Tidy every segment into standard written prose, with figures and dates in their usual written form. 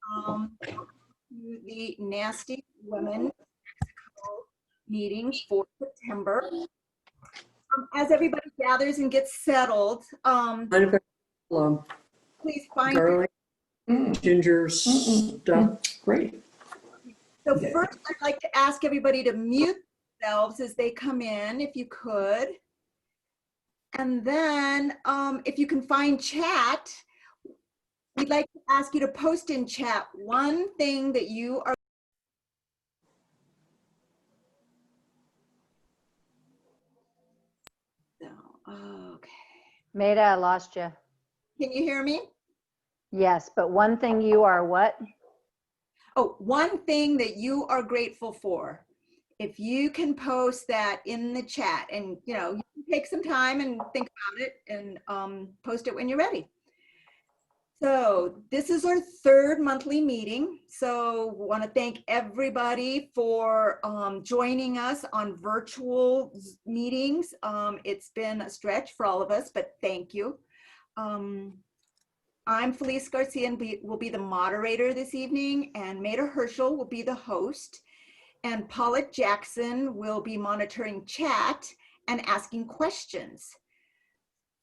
To the Nasty Women meeting for September. As everybody gathers and gets settled, please find garlic, ginger stuff. Great. So first, I'd like to ask everybody to mute themselves as they come in, if you could. And then if you can find chat, we'd like to ask you to post in chat one thing that you are. Okay. Maida, I lost you. Can you hear me? Yes, but one thing you are what? Oh, one thing that you are grateful for. If you can post that in the chat, and you know, you can take some time and think about it and post it when you're ready. So this is our third monthly meeting. So we want to thank everybody for joining us on virtual meetings. It's been a stretch for all of us, but thank you. I'm Felice Garcia and will be the moderator this evening, and Maida Herschel will be the host, and Paulette Jackson will be monitoring chat and asking questions.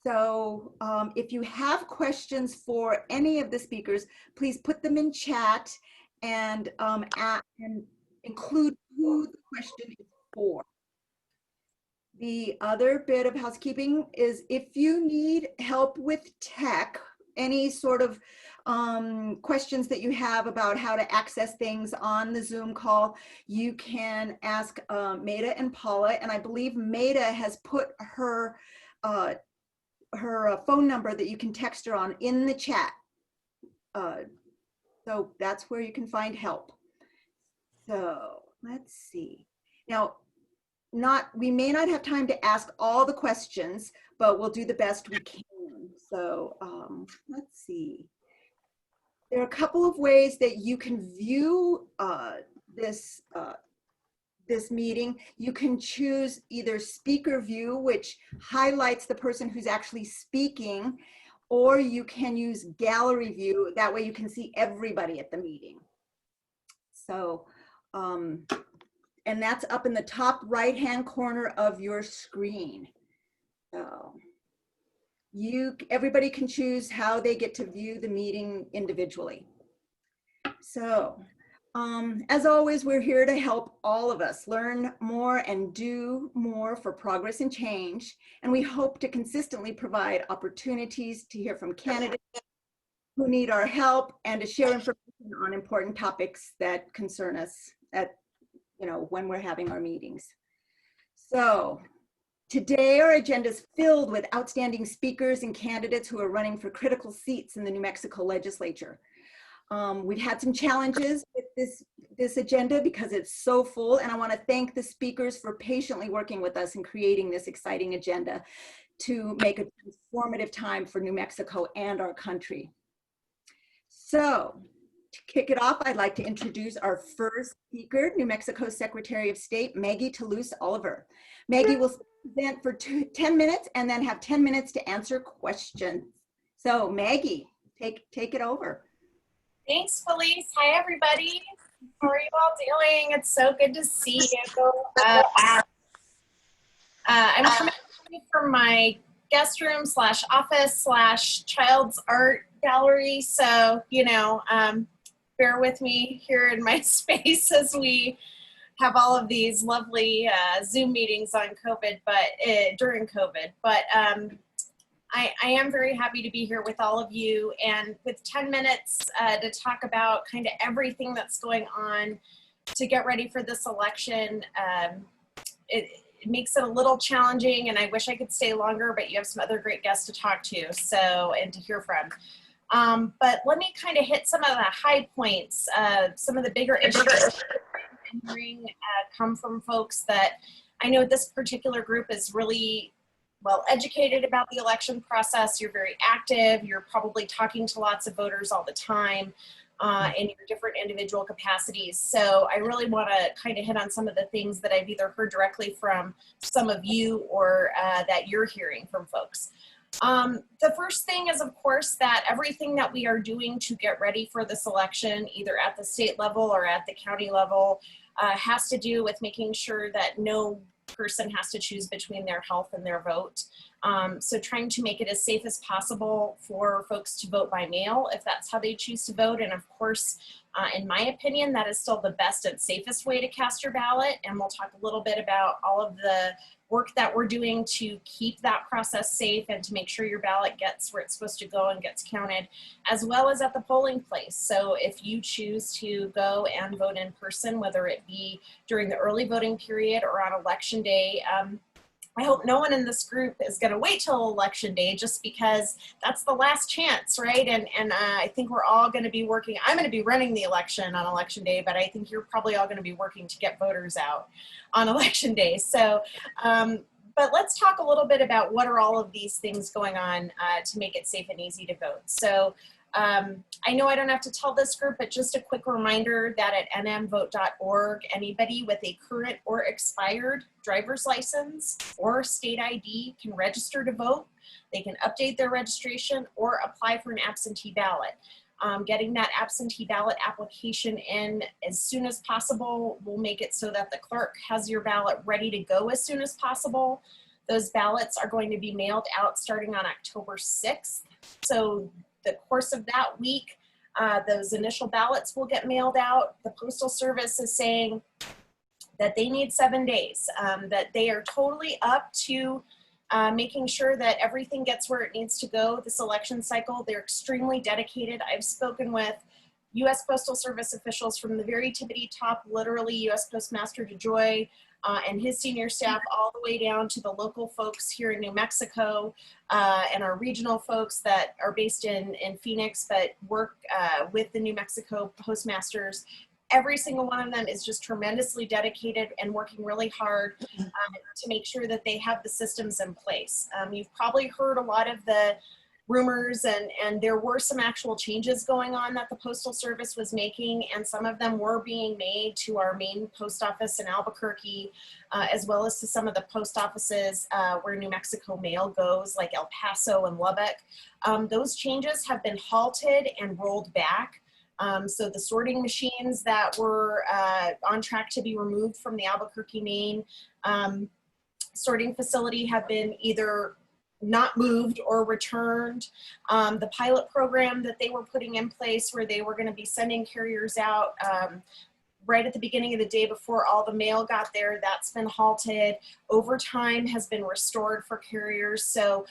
So if you have questions for any of the speakers, please put them in chat and include who the question is for. The other bit of housekeeping is if you need help with tech, any sort of questions that you have about how to access things on the Zoom call, you can ask Maida and Paula, and I believe Maida has put her phone number that you can text her on in the chat. So that's where you can find help. So let's see. Now, we may not have time to ask all the questions, but we'll do the best we can. So let's see. There are a couple of ways that you can view this meeting. You can choose either speaker view, which highlights the person who's actually speaking, or you can use gallery view. That way you can see everybody at the meeting. So, and that's up in the top right-hand corner of your screen. So everybody can choose how they get to view the meeting individually. So, as always, we're here to help all of us learn more and do more for progress and change. And we hope to consistently provide opportunities to hear from candidates who need our help and to share information on important topics that concern us when we're having our meetings. So today our agenda is filled with outstanding speakers and candidates who are running for critical seats in the New Mexico legislature. We've had some challenges with this agenda because it's so full, and I want to thank the speakers for patiently working with us and creating this exciting agenda to make a transformative time for New Mexico and our country. So to kick it off, I'd like to introduce our first speaker, New Mexico Secretary of State, Maggie Toulouse Oliver. Maggie will present for 10 minutes and then have 10 minutes to answer questions. So Maggie, take it over. Thanks, Felice. Hi, everybody. How are you all doing? It's so good to see you. I'm coming from my guest room / office / child's art gallery. So, bear with me here in my space as we have all of these lovely Zoom meetings on COVID, during COVID. But I am very happy to be here with all of you, and with 10 minutes to talk about kind of everything that's going on to get ready for this election. It makes it a little challenging, and I wish I could stay longer, but you have some other great guests to talk to and to hear from. But let me kind of hit some of the high points, some of the bigger issues I'm hearing come from folks that I know this particular group is really well educated about the election process. You're very active. You're probably talking to lots of voters all the time in your different individual capacities. So I really want to kind of hit on some of the things that I've either heard directly from some of you or that you're hearing from folks. The first thing is, of course, that everything that we are doing to get ready for this election, either at the state level or at the county level, has to do with making sure that no person has to choose between their health and their vote. So trying to make it as safe as possible for folks to vote by mail if that's how they choose to vote. And of course, in my opinion, that is still the best and safest way to cast your ballot. And we'll talk a little bit about all of the work that we're doing to keep that process safe and to make sure your ballot gets where it's supposed to go and gets counted, as well as at the polling place. So if you choose to go and vote in person, whether it be during the early voting period or on election day, I hope no one in this group is going to wait till election day, just because that's the last chance, right? And I think we're all going to be working. I'm going to be running the election on election day, but I think you're probably all going to be working to get voters out on election day. So, but let's talk a little bit about what are all of these things going on to make it safe and easy to vote. So I know I don't have to tell this group, but just a quick reminder that at nmvote.org, anybody with a current or expired driver's license or state ID can register to vote. They can update their registration or apply for an absentee ballot. Getting that absentee ballot application in as soon as possible will make it so that the clerk has your ballot ready to go as soon as possible. Those ballots are going to be mailed out starting on October 6th. So the course of that week, those initial ballots will get mailed out. The Postal Service is saying that they need 7 days, that they are totally up to making sure that everything gets where it needs to go this election cycle. They're extremely dedicated. I've spoken with U.S. Postal Service officials from the very tippity top, literally U.S. Postmaster DeJoy and his senior staff, all the way down to the local folks here in New Mexico and our regional folks that are based in Phoenix but work with the New Mexico postmasters. Every single one of them is just tremendously dedicated and working really hard to make sure that they have the systems in place. You've probably heard a lot of the rumors, and there were some actual changes going on that the Postal Service was making, and some of them were being made to our main post office in Albuquerque, as well as to some of the post offices where New Mexico mail goes, like El Paso and Lubbock. Those changes have been halted and rolled back. So the sorting machines that were on track to be removed from the Albuquerque, Maine sorting facility have been either not moved or returned. The pilot program that they were putting in place where they were going to be sending carriers out right at the beginning of the day before all the mail got there, that's been halted. Overtime has been restored for carriers. So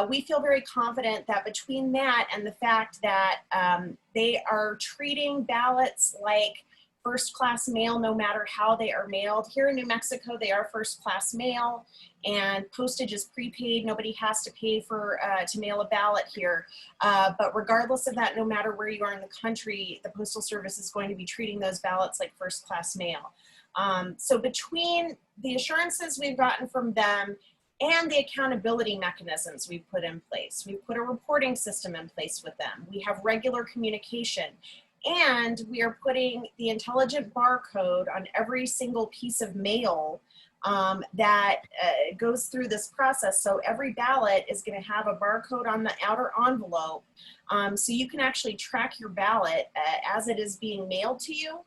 we feel very confident that between that and the fact that they are treating ballots like first-class mail, no matter how they are mailed. Here in New Mexico, they are first-class mail, and postage is prepaid. Nobody has to pay for to mail a ballot here. But regardless of that, no matter where you are in the country, the Postal Service is going to be treating those ballots like first-class mail. So between the assurances we've gotten from them and the accountability mechanisms we've put in place, we've put a reporting system in place with them. We have regular communication. And we are putting the intelligent barcode on every single piece of mail that goes through this process. So every ballot is going to have a barcode on the outer envelope. So you can actually track your ballot as it is being mailed to you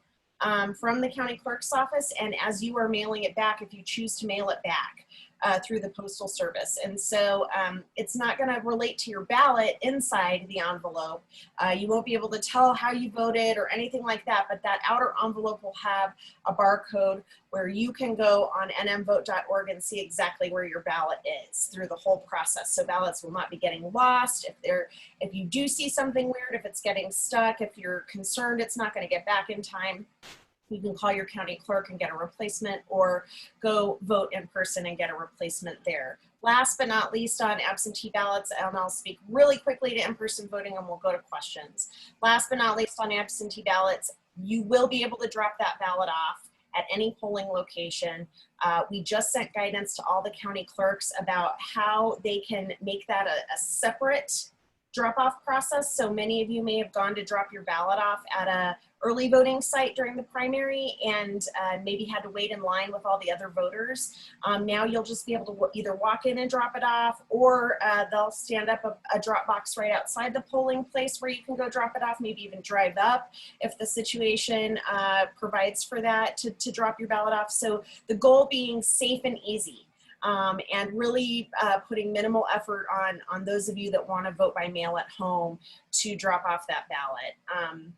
from the county clerk's office, and as you are mailing it back, if you choose to mail it back through the Postal Service. And so it's not going to relate to your ballot inside the envelope. You won't be able to tell how you voted or anything like that, but that outer envelope will have a barcode where you can go on nmvote.org and see exactly where your ballot is through the whole process. So ballots will not be getting lost. If you do see something weird, if it's getting stuck, if you're concerned it's not going to get back in time, you can call your county clerk and get a replacement, or go vote in person and get a replacement there. Last but not least, on absentee ballots, and I'll speak really quickly to in-person voting and we'll go to questions. Last but not least, on absentee ballots, you will be able to drop that ballot off at any polling location. We just sent guidance to all the county clerks about how they can make that a separate drop-off process. So many of you may have gone to drop your ballot off at a early voting site during the primary and maybe had to wait in line with all the other voters. Now you'll just be able to either walk in and drop it off, or they'll stand up a drop box right outside the polling place where you can go drop it off, maybe even drive up if the situation provides for that to drop your ballot off. So the goal being safe and easy. And really putting minimal effort on those of you that want to vote by mail at home to drop off that ballot.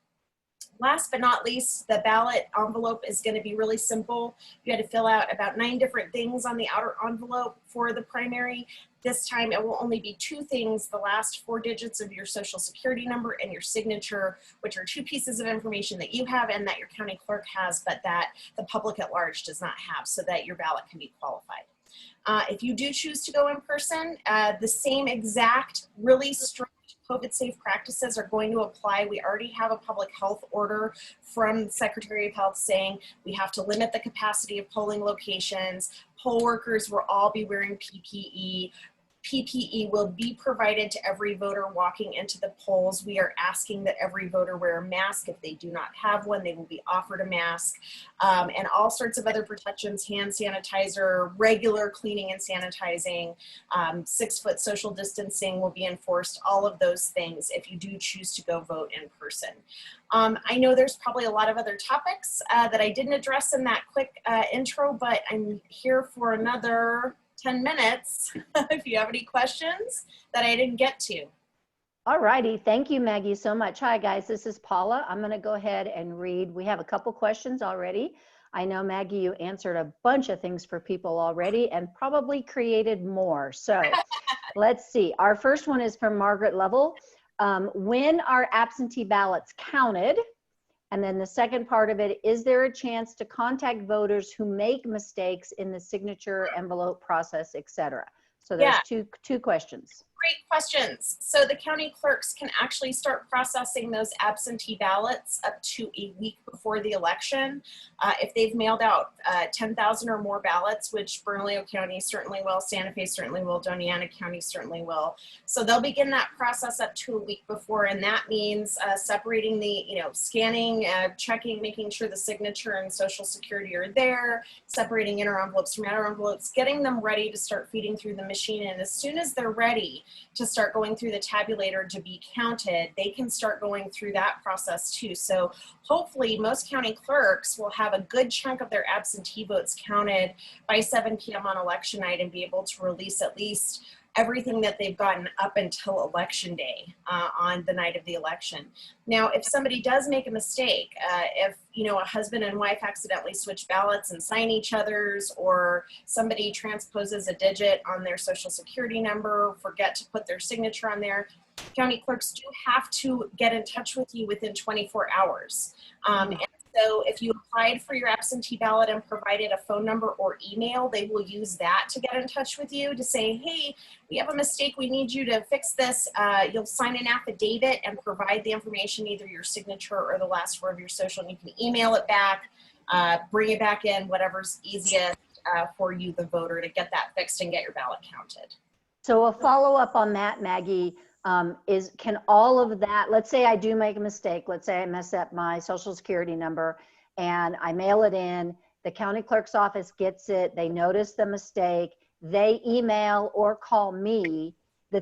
Last but not least, the ballot envelope is going to be really simple. You had to fill out about 9 different things on the outer envelope for the primary. This time it will only be 2 things, the last 4 digits of your social security number and your signature, which are 2 pieces of information that you have and that your county clerk has, but that the public at large does not have, so that your ballot can be qualified. If you do choose to go in person, the same exact really strict COVID safe practices are going to apply. We already have a public health order from the Secretary of Health saying we have to limit the capacity of polling locations. Poll workers will all be wearing PPE. PPE will be provided to every voter walking into the polls. We are asking that every voter wear a mask. If they do not have one, they will be offered a mask, and all sorts of other protections, hand sanitizer, regular cleaning and sanitizing, 6-foot social distancing will be enforced, all of those things if you do choose to go vote in person. I know there's probably a lot of other topics that I didn't address in that quick intro, but I'm here for another 10 minutes if you have any questions that I didn't get to. All righty. Thank you, Maggie, so much. Hi, guys. This is Paula. I'm going to go ahead and read. We have a couple questions already. I know, Maggie, you answered a bunch of things for people already and probably created more. So let's see. Our first one is from Margaret Lovell. When are absentee ballots counted? And then the second part of it, is there a chance to contact voters who make mistakes in the signature envelope process, et cetera? So there's two questions. Great questions. So the county clerks can actually start processing those absentee ballots up to a week before the election. If they've mailed out 10,000 or more ballots, which Bernalillo County certainly will, Santa Fe certainly will, Doña Ana County certainly will. So they'll begin that process up to a week before, and that means separating the, scanning, checking, making sure the signature and social security are there, separating inner envelopes from outer envelopes, getting them ready to start feeding through the machine. And as soon as they're ready to start going through the tabulator to be counted, they can start going through that process too. So hopefully most county clerks will have a good chunk of their absentee votes counted by 7 p.m. on election night and be able to release at least everything that they've gotten up until election day on the night of the election. Now, if somebody does make a mistake, if a husband and wife accidentally switch ballots and sign each other's, or somebody transposes a digit on their social security number, forget to put their signature on there, county clerks do have to get in touch with you within 24 hours. And so if you applied for your absentee ballot and provided a phone number or email, they will use that to get in touch with you to say, hey, we have a mistake, we need you to fix this. You'll sign an affidavit and provide the information, either your signature or the last 4 of your social, and you can email it back, bring it back in, whatever's easiest for you, the voter, to get that fixed and get your ballot counted. So a follow-up on that, Maggie, can all of that, let's say I do make a mistake, let's say I mess up my social security number and I mail it in, the county clerk's office gets it, they notice the mistake, they email or call me, the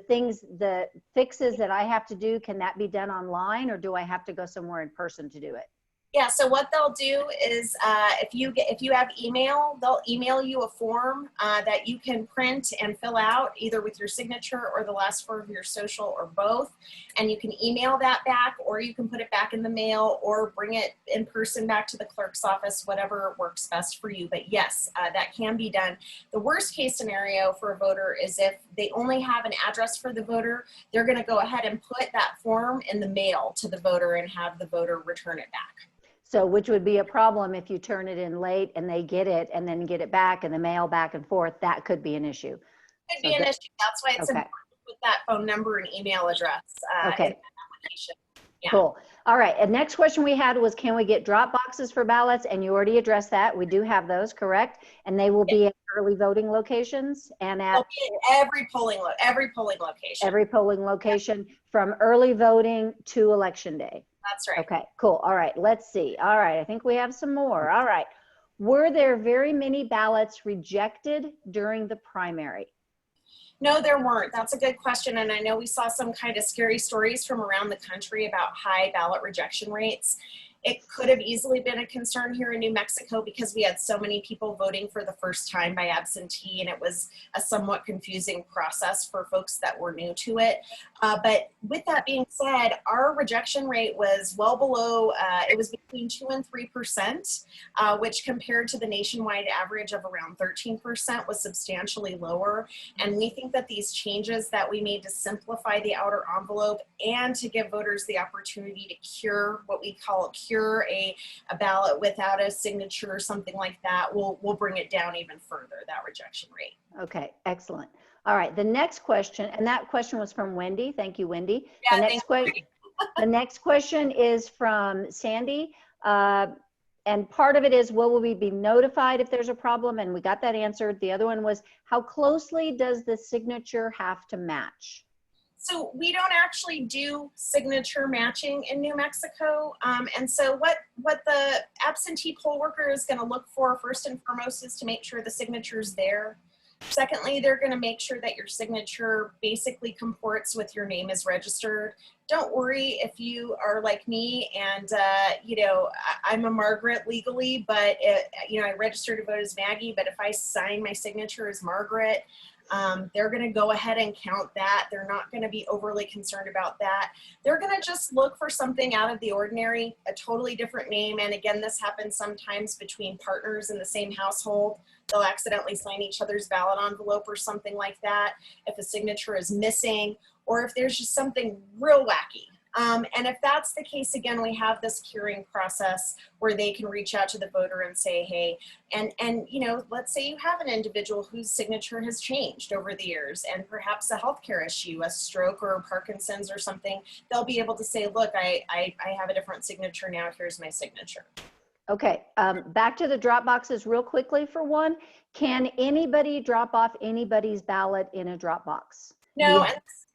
fixes that I have to do, can that be done online, or do I have to go somewhere in person to do it? Yeah, so what they'll do is if you have email, they'll email you a form that you can print and fill out, either with your signature or the last 4 of your social, or both. And you can email that back, or you can put it back in the mail, or bring it in person back to the clerk's office, whatever works best for you. But yes, that can be done. The worst case scenario for a voter is if they only have an address for the voter, they're going to go ahead and put that form in the mail to the voter and have the voter return it back. So which would be a problem if you turn it in late and they get it and then get it back in the mail back and forth. That could be an issue. Could be an issue. That's why it's important to put that phone number and email address in that application. Yeah. Cool. All right. And next question we had was, can we get drop boxes for ballots? And you already addressed that. We do have those, correct? And they will be at early voting locations and It'll at be at every polling location. every polling location from early voting to election day. That's right. Okay, cool. All right, let's see. All right, I think we have some more. All right. Were there very many ballots rejected during the primary? No, there weren't. That's a good question. And I know we saw some kind of scary stories from around the country about high ballot rejection rates. It could have easily been a concern here in New Mexico because we had so many people voting for the first time by absentee, and it was a somewhat confusing process for folks that were new to it. But with that being said, our rejection rate was well below, it was between 2 and 3%, which compared to the nationwide average of around 13% was substantially lower. And we think that these changes that we made to simplify the outer envelope and to give voters the opportunity to cure what we call a ballot without a signature or something like that will bring it down even further, that rejection rate. Okay, excellent. All right, the next question, and that question was from Wendy. Thank you, Wendy. Yeah, The next question is from Sandy. And part of it is, will we be notified if there's a problem? And we got that answered. The other one was, how closely does the signature have to match? So we don't actually do signature matching in New Mexico. And so what the absentee poll worker is going to look for first and foremost is to make sure the signature is there. Secondly, they're going to make sure that your signature basically comports with your name is registered. Don't worry if you are like me and, you know, I'm a Margaret legally, but, you know, I registered to vote as Maggie, but if I sign my signature as Margaret, they're going to go ahead and count that. They're not going to be overly concerned about that. They're going to just look for something out of the ordinary, a totally different name. And again, this happens sometimes between partners in the same household. They'll accidentally sign each other's ballot envelope or something like that. If a signature is missing, or if there's just something real wacky. And if that's the case, again, we have this curing process where they can reach out to the voter and say, hey, and you know, let's say you have an individual whose signature has changed over the years and perhaps a healthcare issue, a stroke or Parkinson's or something, they'll be able to say, look, I have a different signature now, here's my signature. Okay, back to the drop boxes real quickly for one. Can anybody drop off anybody's ballot in a drop box? No.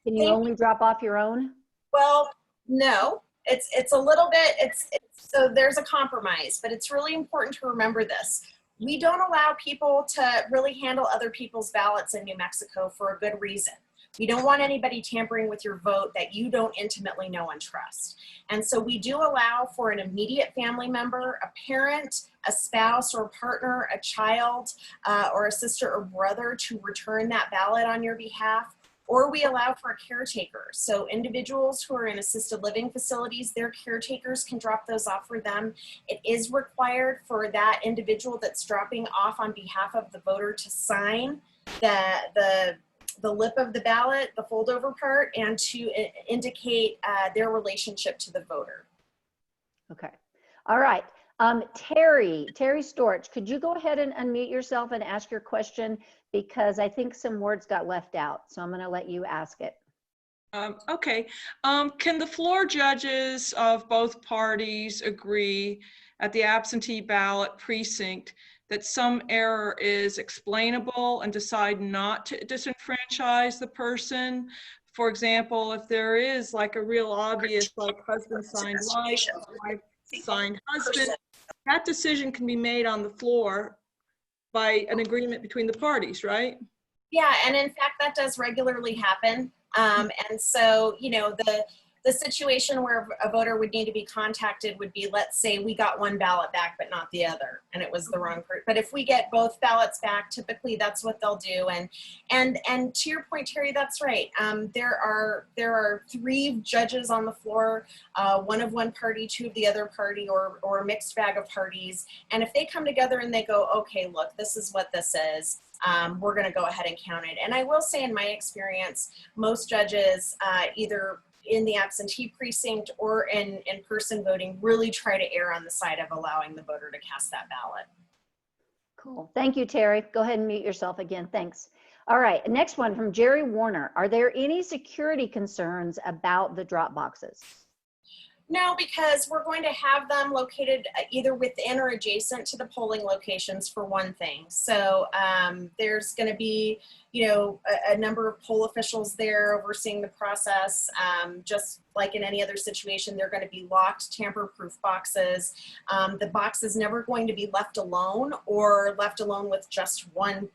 Can you only drop off your own? Well, no, it's a little bit, so there's a compromise, but it's really important to remember this. We don't allow people to really handle other people's ballots in New Mexico for a good reason. We don't want anybody tampering with your vote that you don't intimately know and trust. And so we do allow for an immediate family member, a parent, a spouse or partner, a child, or a sister or brother to return that ballot on your behalf. Or we allow for a caretaker. So individuals who are in assisted living facilities, their caretakers can drop those off for them. It is required for that individual that's dropping off on behalf of the voter to sign the lip of the ballot, the fold over part, and to indicate their relationship to the voter. Okay. All right. Terry Storch, could you go ahead and unmute yourself and ask your question? Because I think some words got left out. So I'm going to let you ask it. Okay. Can the floor judges of both parties agree at the absentee ballot precinct that some error is explainable and decide not to disenfranchise the person? For example, if there is like a real obvious, like husband signed wife, wife signed husband, that decision can be made on the floor by an agreement between the parties, right? Yeah, and in fact, that does regularly happen. And so, you know, the situation where a voter would need to be contacted would be, let's say we got one ballot back, but not the other, and it was the wrong person. But if we get both ballots back, typically that's what they'll do. And to your point, Terry, that's right. There are 3 judges on the floor, one of one party, 2 of the other party, or a mixed bag of parties. And if they come together and they go, okay, look, this is what this is. We're going to go ahead and count it. And I will say, in my experience, most judges, either in the absentee precinct or in person voting, really try to err on the side of allowing the voter to cast that ballot. Cool. Thank you, Terry. Go ahead and mute yourself again. Thanks. All right. Next one from Jerry Warner. Are there any security concerns about the drop boxes? No, because we're going to have them located either within or adjacent to the polling locations for one thing. So there's going to be, you know, a number of poll officials there overseeing the process. Just like in any other situation, they're going to be locked, tamper-proof boxes. The box is never going to be left alone or left alone with just one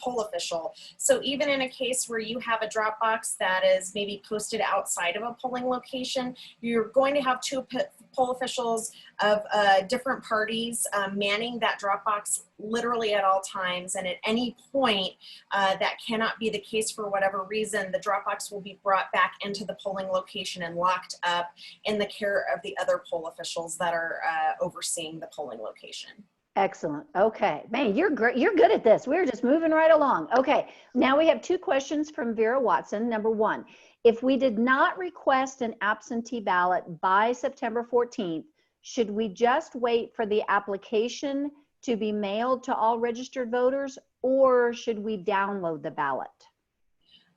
poll official. So even in a case where you have a drop box that is maybe posted outside of a polling location, you're going to have two poll officials of different parties manning that drop box literally at all times. And at any point that cannot be the case for whatever reason, the drop box will be brought back into the polling location and locked up in the care of the other poll officials that are overseeing the polling location. Excellent. Okay. Man, you're great. You're good at this. We're just moving right along. Okay. Now we have two questions from Vera Watson. Number one, if we did not request an absentee ballot by September 14th, should we just wait for the application to be mailed to all registered voters, or should we download the ballot?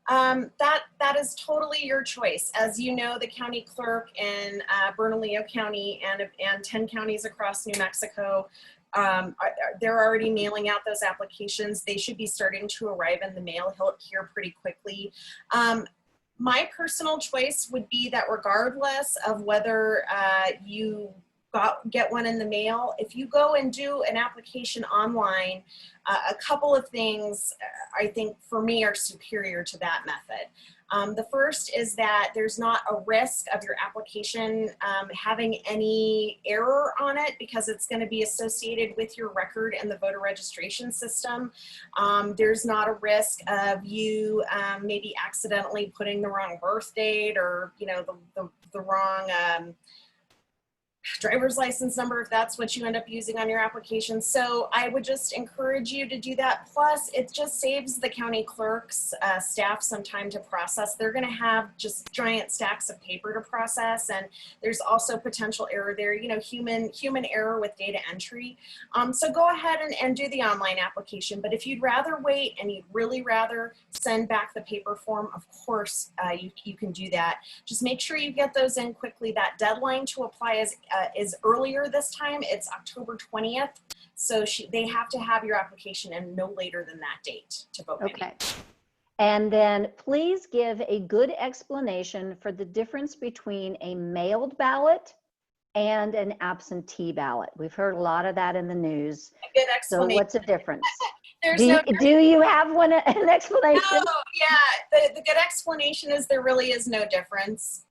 That is totally your choice. As you know, the county clerk in Bernalillo County and 10 counties across New Mexico, they're already mailing out those applications. They should be starting to arrive in the mail here pretty quickly. My personal choice would be that regardless of whether you get one in the mail, if you go and do an application online, a couple of things I think for me are superior to that method. The first is that there's not a risk of your application having any error on it because it's going to be associated with your record in the voter registration system. There's not a risk of you maybe accidentally putting the wrong birth date or, you know, the wrong driver's license number if that's what you end up using on your application. So I would just encourage you to do that. Plus, it just saves the county clerk's staff some time to process. They're going to have just giant stacks of paper to process, and there's also potential error there, you know, human error with data entry. So go ahead and do the online application. But if you'd rather wait and you'd really rather send back the paper form, of course you can do that. Just make sure you get those in quickly. That deadline to apply is earlier this time. It's October 20th. So they have to have your application in no later than that date to vote. Okay. And then please give a good explanation for the difference between a mailed ballot and an absentee ballot. We've heard a lot of that in the news. A good explanation. So what's the difference? Do you have an explanation? No, yeah, the good explanation is there really is no difference.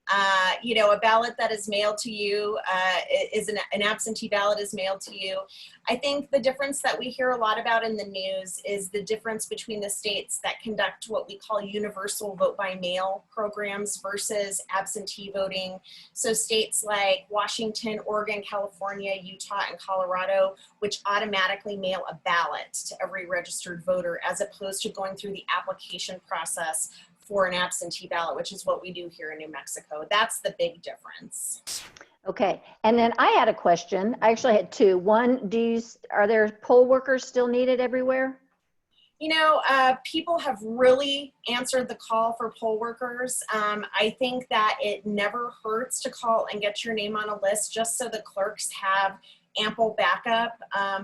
You know, a ballot that is mailed to you is an absentee ballot is mailed to you. I think the difference that we hear a lot about in the news is the difference between the states that conduct what we call universal vote by mail programs versus absentee voting. So states like Washington, Oregon, California, Utah, and Colorado, which automatically mail a ballot to every registered voter as opposed to going through the application process for an absentee ballot, which is what we do here in New Mexico. That's the big difference. Okay, and then I had a question. I actually had two. One, are there poll workers still needed everywhere? You know, people have really answered the call for poll workers. I think that it never hurts to call and get your name on a list just so the clerks have ample backup.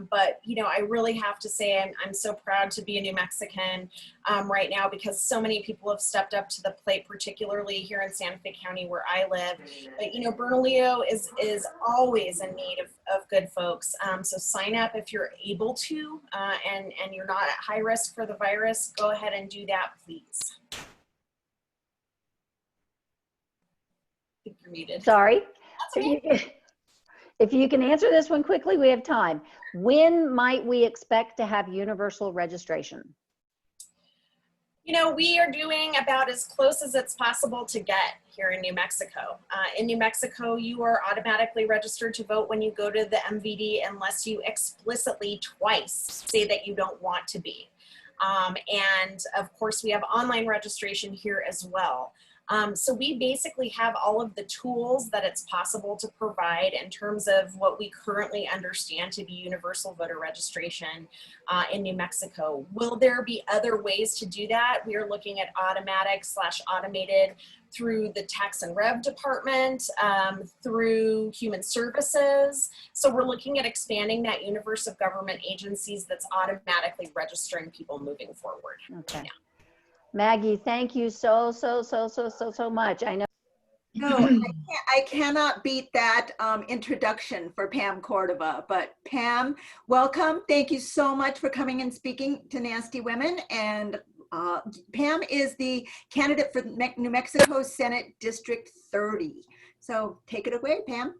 But, you know, I really have to say I'm so proud to be a New Mexican right now because so many people have stepped up to the plate, particularly here in Santa Fe County where I live. But, you know, Bernalillo is always in need of good folks. So sign up if you're able to and you're not at high risk for the virus. Go ahead and do that, please. I think you're muted. Sorry. That's okay. If you can answer this one quickly, we have time. When might we expect to have universal registration? You know, we are doing about as close as it's possible to get here in New Mexico. In New Mexico, you are automatically registered to vote when you go to the MVD unless you explicitly twice say that you don't want to be. And of course, we have online registration here as well. So we basically have all of the tools that it's possible to provide in terms of what we currently understand to be universal voter registration in New Mexico. Will there be other ways to do that? We are looking at automatic/automated through the tax and rev department, through human services. So we're looking at expanding that universe of government agencies that's automatically registering people moving forward. Okay. Yeah. Maggie, thank you so much. I know. No, I cannot beat that introduction for Pam Cordova. But Pam, welcome. Thank you so much for coming and speaking to Nasty Women. And Pam is the candidate for New Mexico Senate District 30. So take it away, Pam.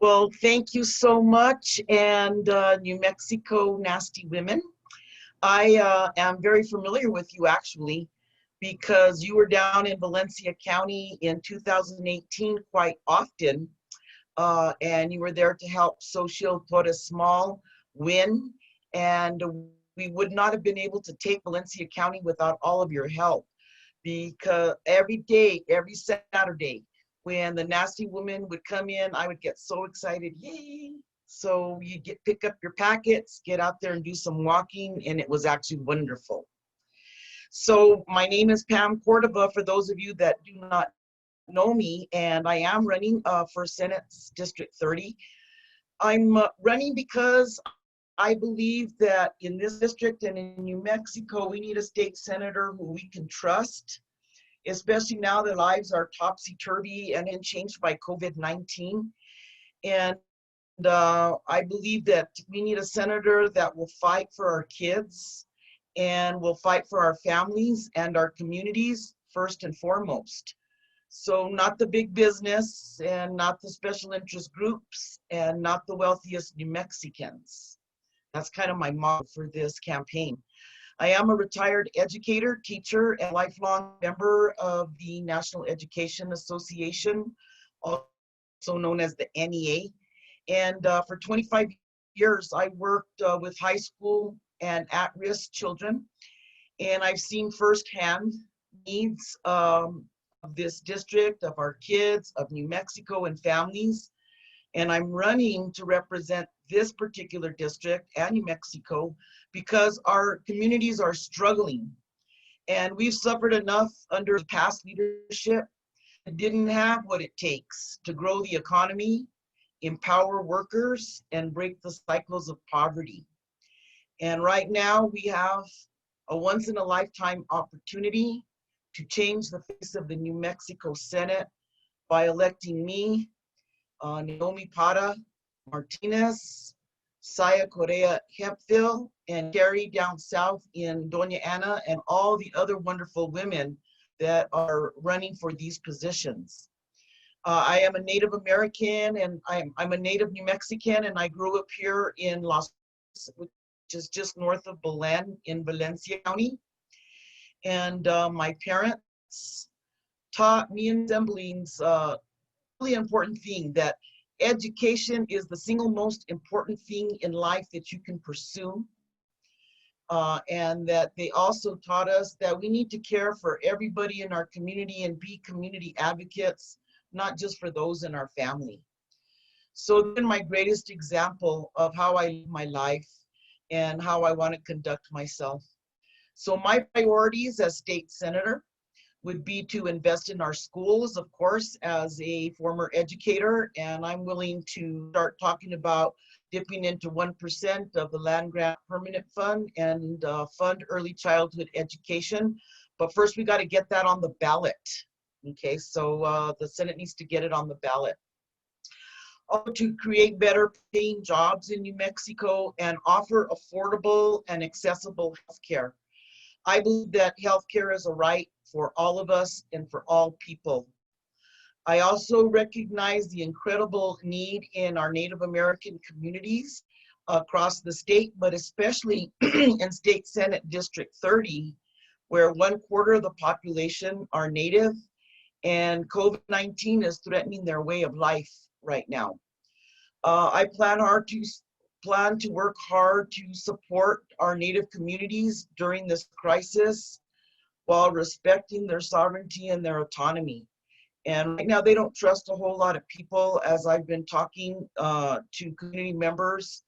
Well, thank you so much. And New Mexico Nasty Women. I am very familiar with you actually, because you were down in Valencia County in 2018 quite often, and you were there to help Social Torres Small win, and we would not have been able to take Valencia County without all of your help, because every day, every Saturday, when the Nasty Woman would come in, I would get so excited, yay! So you pick up your packets, get out there and do some walking, and it was actually wonderful. So my name is Pam Cordova, for those of you that do not know me, and I am running for Senate District 30. I'm running because I believe that in this district and in New Mexico, we need a state senator who we can trust, especially now that lives are topsy-turvy and changed by COVID-19. And I believe that we need a senator that will fight for our kids and will fight for our families and our communities first and foremost. So not the big business and not the special interest groups and not the wealthiest New Mexicans. That's kind of my motto for this campaign. I am a retired educator, teacher, and lifelong member of the National Education Association, also known as the NEA. And for 25 years, I worked with high school and at-risk children. And I've seen firsthand needs of this district, of our kids, of New Mexico and families. And I'm running to represent this particular district and New Mexico because our communities are struggling. And we've suffered enough under past leadership that didn't have what it takes to grow the economy, empower workers, and break the cycles of poverty. And right now we have a once-in-a-lifetime opportunity to change the face of the New Mexico Senate by electing me, Naomi Parra Martinez, Saya Correa Hemphill, and Carrie down south in Doña Ana, and all the other wonderful women that are running for these positions. I am a Native American, and I'm a native New Mexican, and I grew up here in Los Angeles, which is just north of Belen in Valencia County. And my parents taught me and siblings a really important thing, that education is the single most important thing in life that you can pursue. And that they also taught us that we need to care for everybody in our community and be community advocates, not just for those in our family. So then my greatest example of how I live my life and how I want to conduct myself. So my priorities as state senator would be to invest in our schools, of course, as a former educator, and I'm willing to start talking about dipping into 1% of the land grant permanent fund and fund early childhood education. But first we got to get that on the ballot. Okay, so the Senate needs to get it on the ballot. Also, to create better paying jobs in New Mexico and offer affordable and accessible healthcare. I believe that healthcare is a right for all of us and for all people. I also recognize the incredible need in our Native American communities across the state, but especially in State Senate District 30, where 1/4 of the population are Native, and COVID-19 is threatening their way of life right now. I plan to work hard to support our Native communities during this crisis while respecting their sovereignty and their autonomy. And right now they don't trust a whole lot of people, as I've been talking to community members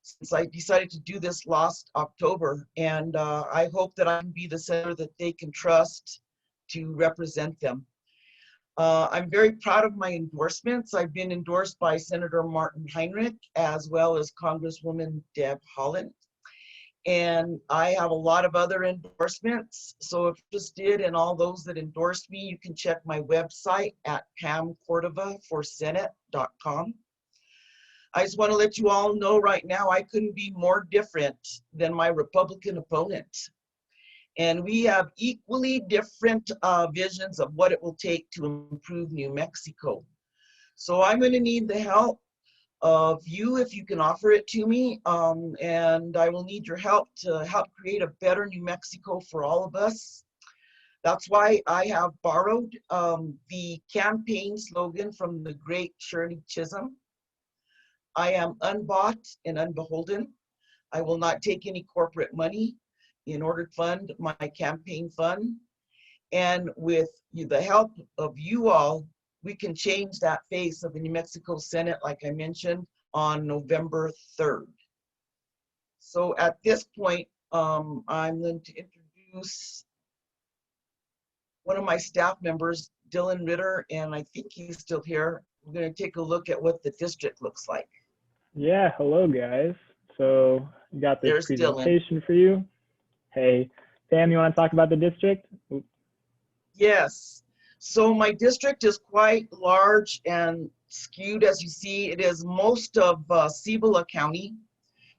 since I decided to do this last October. And I hope that I can be the senator that they can trust to represent them. I'm very proud of my endorsements. I've been endorsed by Senator Martin Heinrich as well as Congresswoman Deb Haaland. And I have a lot of other endorsements. So if you're interested in all those that endorsed me, you can check my website at pamcordovaforsenate.com. I just want to let you all know right now, I couldn't be more different than my Republican opponent. And we have equally different visions of what it will take to improve New Mexico. So I'm going to need the help of you if you can offer it to me. And I will need your help to help create a better New Mexico for all of us. That's why I have borrowed the campaign slogan from the great Shirley Chisholm. I am unbought and unbeholden. I will not take any corporate money in order to fund my campaign fund. And with the help of you all, we can change that face of the New Mexico Senate, like I mentioned, on November 3rd. So at this point, I'm going to introduce one of my staff members, Dylan Ritter, and I think he's still here. We're going to take a look at what the district looks like. Yeah, hello guys. So got this There's presentation for you. Hey, Pam, you want to talk about the district? Yes. So my district is quite large and skewed, as you see. It is most of Cibola County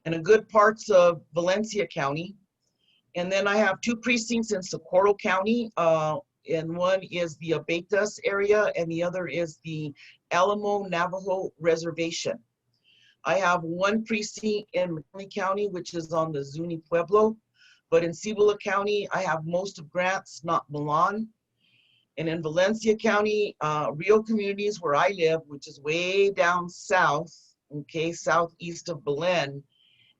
and a good parts of Valencia County. And then I have 2 precincts in Socorro County, and one is the Abetas area and the other is the Alamo Navajo Reservation. I have 1 precinct in McKinley County, which is on the Zuni Pueblo. But in Cibola County, I have most of Grants, not Milan. And in Valencia County, Rio Communities, where I live, which is way down south, okay, southeast of Belen.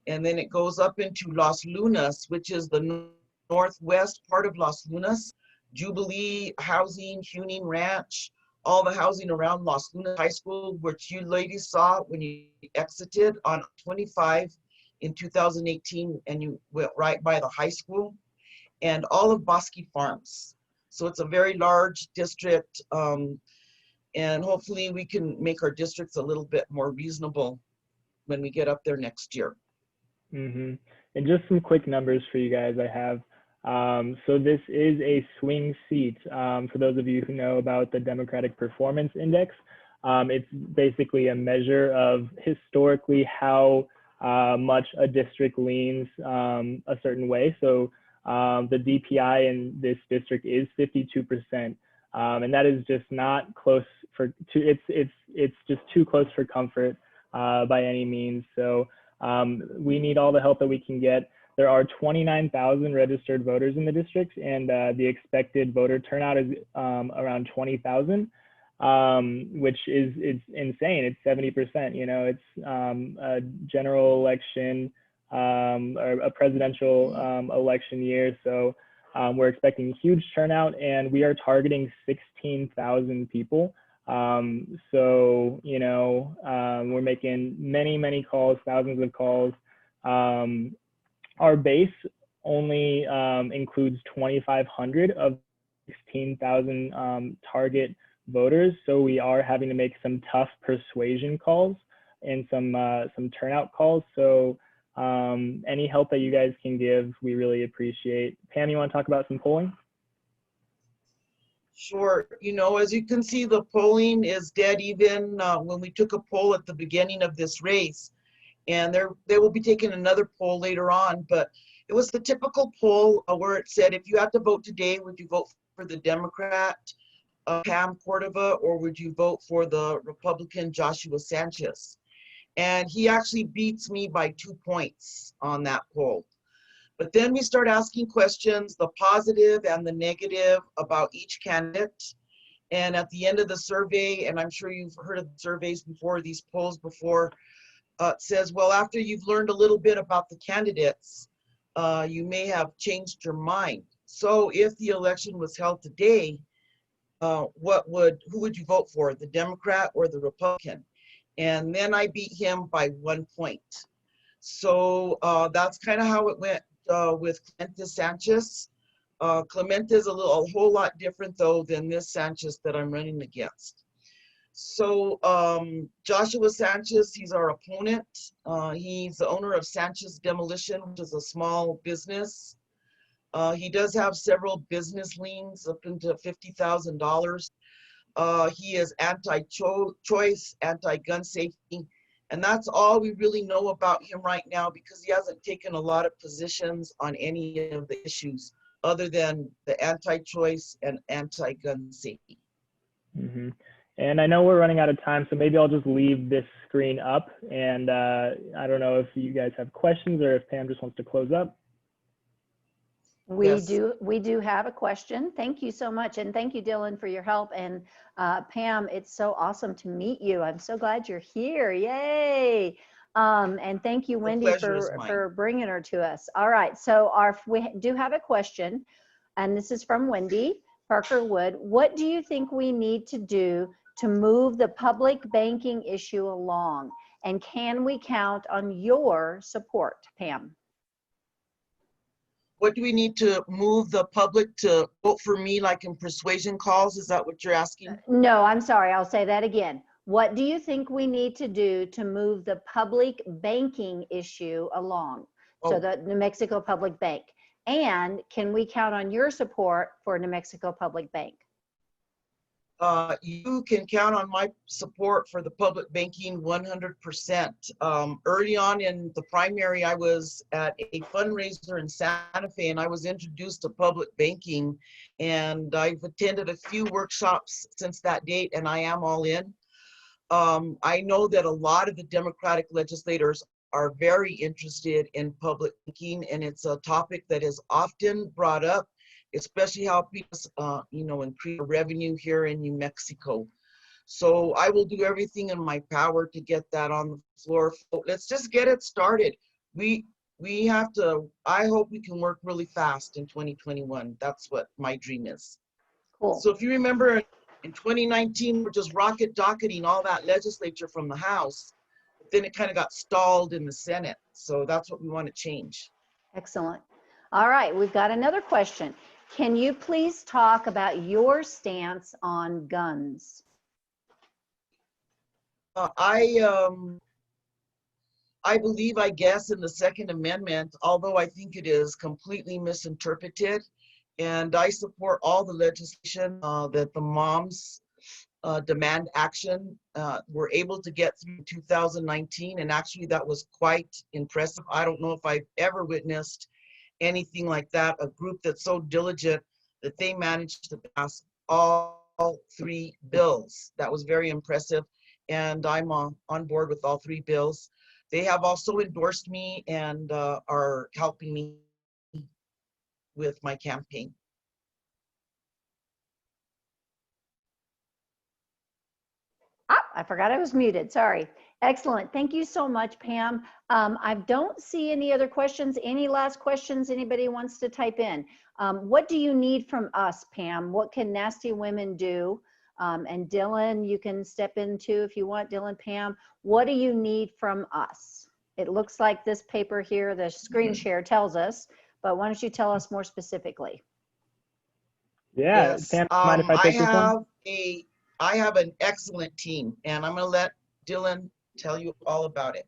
And then it goes up into Las Lunas, which is the northwest part of Las Lunas. Jubilee Housing, Huning Ranch, all the housing around Las Lunas High School, which you ladies saw when you exited on 25 in 2018, and you went right by the high school, and all of Bosque Farms. So it's a very large district, and hopefully we can make our districts a little bit more reasonable when we get up there next year. And just some quick numbers for you guys I have. So this is a swing seat. For those of you who know about the Democratic Performance Index, it's basically a measure of historically how much a district leans a certain way. So the DPI in this district is 52%, and that is just not close for. It's just too close for comfort by any means. So we need all the help that we can get. There are 29,000 registered voters in the district, and the expected voter turnout is around 20,000. Which is insane. It's 70%. You know, it's a general election or a presidential election year. So we're expecting huge turnout, and we are targeting 16,000 people. So, you know, we're making many calls, thousands of calls. Our base only includes 2,500 of 16,000 target voters, so we are having to make some tough persuasion calls and some turnout calls. So any help that you guys can give, we really appreciate. Pam, you want to talk about some polling? Sure. You know, as you can see, the polling is dead even when we took a poll at the beginning of this race, and they will be taking another poll later on, but it was the typical poll where it said, if you had to vote today, would you vote for the Democrat Pam Cordova, or would you vote for the Republican Joshua Sanchez? And he actually beats me by 2 points on that poll. But then we start asking questions, the positive and the negative, about each candidate. And at the end of the survey, and I'm sure you've heard of the surveys before, these polls before, it says, well, after you've learned a little bit about the candidates, you may have changed your mind. So if the election was held today, who would you vote for, the Democrat or the Republican? And then I beat him by 1 point. So that's kind of how it went with Clemente Sanchez. Clemente is a whole lot different though than this Sanchez that I'm running against. So Joshua Sanchez, he's our opponent. He's the owner of Sanchez Demolition, which is a small business. He does have several business liens up into $50,000. He is anti-choice, anti-gun safety, and that's all we really know about him right now because he hasn't taken a lot of positions on any of the issues other than the anti-choice and anti-gun safety. Mm-hmm. And I know we're running out of time, so maybe I'll just leave this screen up. And I don't know if you guys have questions or if Pam just wants to close up. We do have a question. Thank you so much. And thank you, Dylan, for your help. And Pam, it's so awesome to meet you. I'm so glad you're here. Yay. And thank you, Wendy, for bringing her to us. All right. So we do have a question, and this is from Wendy Parker-Wood. What do you think we need to do to move the public banking issue along? And can we count on your support, Pam? What do we need to move the public to vote for me, like in persuasion calls? Is that what you're asking? No, I'm sorry. I'll say that again. What do you think we need to do to move the public banking issue along? So the New Mexico Public Bank. And can we count on your support for New Mexico Public Bank? You can count on my support for the public banking 100%. Early on in the primary, I was at a fundraiser in Santa Fe and I was introduced to public banking, and I've attended a few workshops since that date and I am all in. I know that a lot of the Democratic legislators are very interested in public banking, and it's a topic that is often brought up, especially how people, increase revenue here in New Mexico. So I will do everything in my power to get that on the floor. Let's just get it started. We have to, I hope we can work really fast in 2021. That's what my dream is. Cool. So if you remember in 2019, we're just rocket docketing all that legislature from the House, but then it kind of got stalled in the Senate. So that's what we want to change. Excellent. All right, we've got another question. Can you please talk about your stance on guns? I believe, I guess, in the Second Amendment, although I think it is completely misinterpreted. And I support all the legislation that the moms demand action were able to get through 2019. And actually, that was quite impressive. I don't know if I've ever witnessed anything like that, a group that's so diligent that they managed to pass all 3 bills. That was very impressive, and I'm on board with all 3 bills. They have also endorsed me and are helping me with my campaign. I forgot I was muted, sorry. Excellent, thank you so much, Pam. I don't see any other questions. Any last questions anybody wants to type in? What do you need from us, Pam? What can Nasty Women do? And Dylan, you can step in too if you want. Dylan, Pam, what do you need from us? It looks like this paper here, the screen share tells us, but why don't you tell us more specifically? Yeah, Yes. Pam, mind if I take this one? I have an excellent team, and I'm going to let Dylan tell you all about it.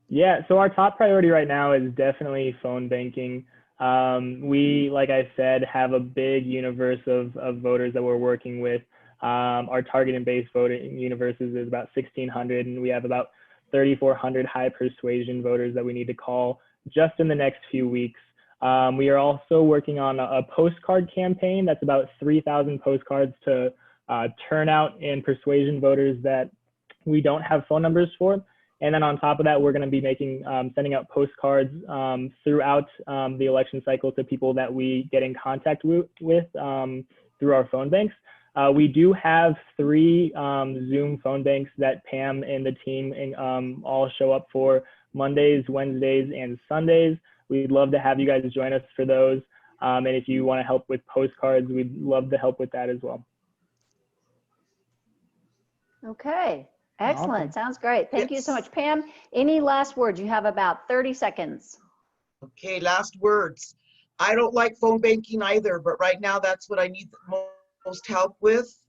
Yeah, so our top priority right now is definitely phone banking. We, like I said, have a big universe of voters that we're working with. Our target and base voting universes is about 1,600, and we have about 3,400 high persuasion voters that we need to call just in the next few weeks. We are also working on a postcard campaign that's about 3,000 postcards to turn out in persuasion voters that we don't have phone numbers for. And then on top of that, we're going to be sending out postcards throughout the election cycle to people that we get in contact with through our phone banks. We do have 3 Zoom phone banks that Pam and the team all show up for Mondays, Wednesdays, and Sundays. We'd love to have you guys join us for those. And if you want to help with postcards, we'd love to help with that as well. Okay, excellent. Awesome. Sounds great. Thank you so Yes. much. Pam, any last words? You have about 30 seconds. Okay, last words. I don't like phone banking either, but right now that's what I need the most help with.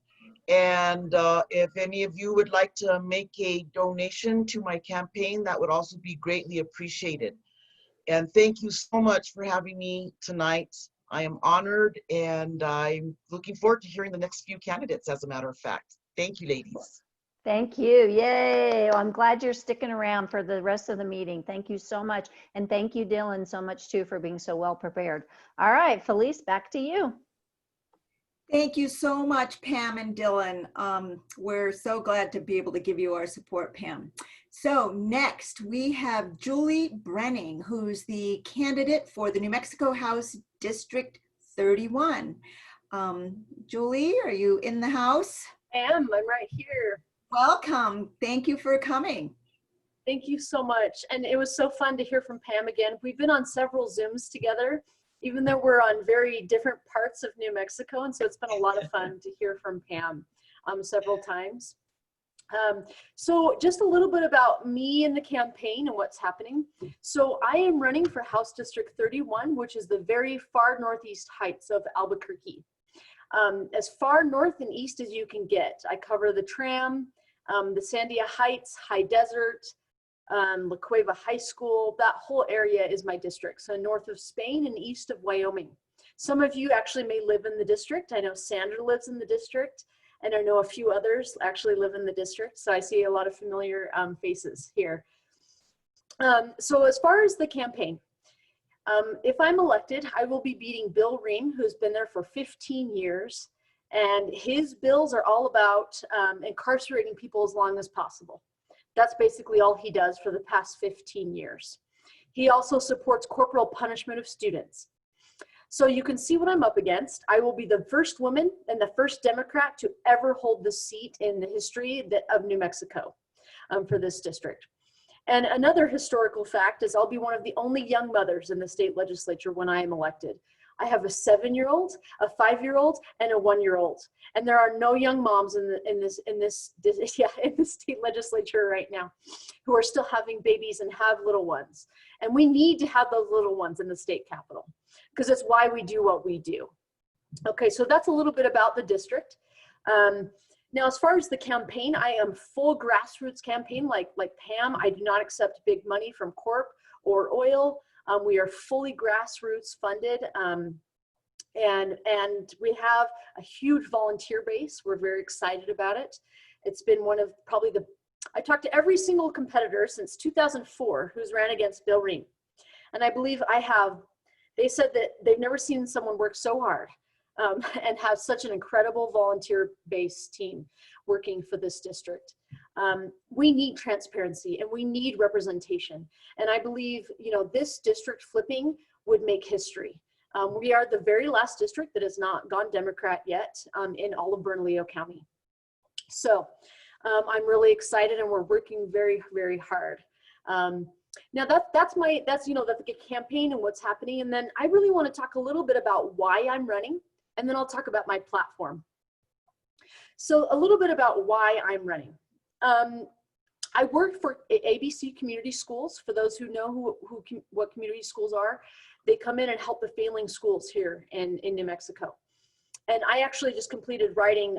And if any of you would like to make a donation to my campaign, that would also be greatly appreciated. And thank you so much for having me tonight. I am honored, and I'm looking forward to hearing the next few candidates, as a matter of fact. Thank you, ladies. Thank you. Yay. Well, I'm glad you're sticking around for the rest of the meeting. Thank you so much. And thank you, Dylan, so much too for being so well prepared. All right, Felice, back to you. Thank you so much, Pam and Dylan. We're so glad to be able to give you our support, Pam. So next we have Julie Brenning, who's the candidate for the New Mexico House District 31. Julie, are you in the house? I'm right here. Welcome. Thank you for coming. Thank you so much. And it was so fun to hear from Pam again. We've been on several Zooms together, even though we're on very different parts of New Mexico. And so it's been a lot of fun to hear from Pam several times. So just a little bit about me and the campaign and what's happening. So I am running for House District 31, which is the very far northeast heights of Albuquerque. As far north and east as you can get. I cover the Tram, the Sandia Heights, High Desert, La Cueva High School. That whole area is my district. So north of Spain and east of Wyoming. Some of you actually may live in the district. I know Sandra lives in the district, and I know a few others actually live in the district. So I see a lot of familiar faces here. So as far as the campaign, if I'm elected, I will be beating Bill Ream, who's been there for 15 years. And his bills are all about incarcerating people as long as possible. That's basically all he does for the past 15 years. He also supports corporal punishment of students. So you can see what I'm up against. I will be the first woman and the first Democrat to ever hold the seat in the history of New Mexico for this district. And another historical fact is I'll be one of the only young mothers in the state legislature when I am elected. I have a 7-year-old, a 5-year-old, and a 1-year-old. And there are no young moms in the state legislature right now who are still having babies and have little ones. And we need to have those little ones in the state capitol because it's why we do what we do. Okay, so that's a little bit about the district. Now, as far as the campaign, I am full grassroots campaign like Pam. I do not accept big money from corp or oil. We are fully grassroots funded, and we have a huge volunteer base. We're very excited about it. It's been one of probably I talked to every single competitor since 2004 who's ran against Bill Ream. And I believe they said that they've never seen someone work so hard and have such an incredible volunteer-based team working for this district. We need transparency and we need representation. And I believe, this district flipping would make history. We are the very last district that has not gone Democrat yet in all of Bernalillo County. So I'm really excited and we're working very, very hard. Now that's the campaign and what's happening. And then I really want to talk a little bit about why I'm running, and then I'll talk about my platform. So a little bit about why I'm running. I work for ABC Community Schools. For those who know what community schools are, they come in and help the failing schools here in New Mexico. And I actually just completed writing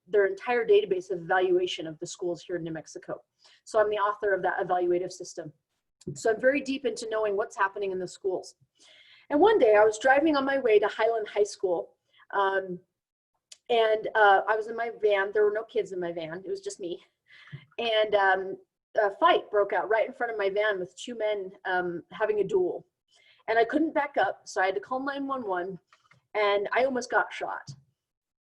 their entire database of evaluation of the schools here in New Mexico. So I'm the author of that evaluative system. So I'm very deep into knowing what's happening in the schools. And one day I was driving on my way to Highland High School, and I was in my van. There were no kids in my van. It was just me. And a fight broke out right in front of my van with two men having a duel. And I couldn't back up, so I had to call 911, and I almost got shot.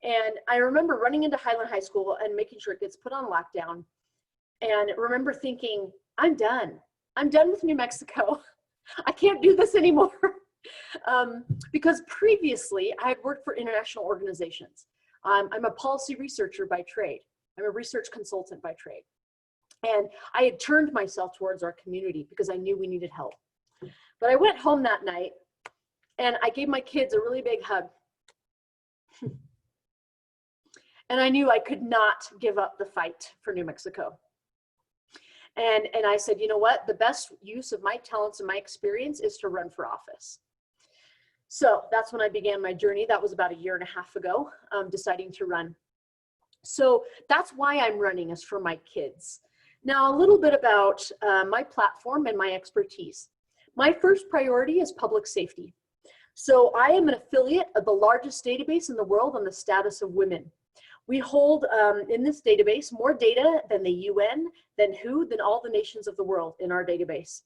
And I remember running into Highland High School and making sure it gets put on lockdown. And remember thinking, I'm done. I'm done with New Mexico. I can't do this anymore. Because previously I had worked for international organizations. I'm a policy researcher by trade. I'm a research consultant by trade. And I had turned myself towards our community because I knew we needed help. But I went home that night And I gave my kids a really big hug. And I knew I could not give up the fight for New Mexico. And I said, you know what? The best use of my talents and my experience is to run for office. So that's when I began my journey. That was about 1.5 years ago, deciding to run. So that's why I'm running, is for my kids. Now, a little bit about my platform and my expertise. My first priority is public safety. So I am an affiliate of the largest database in the world on the status of women. We hold in this database more data than the UN, than all the nations of the world in our database,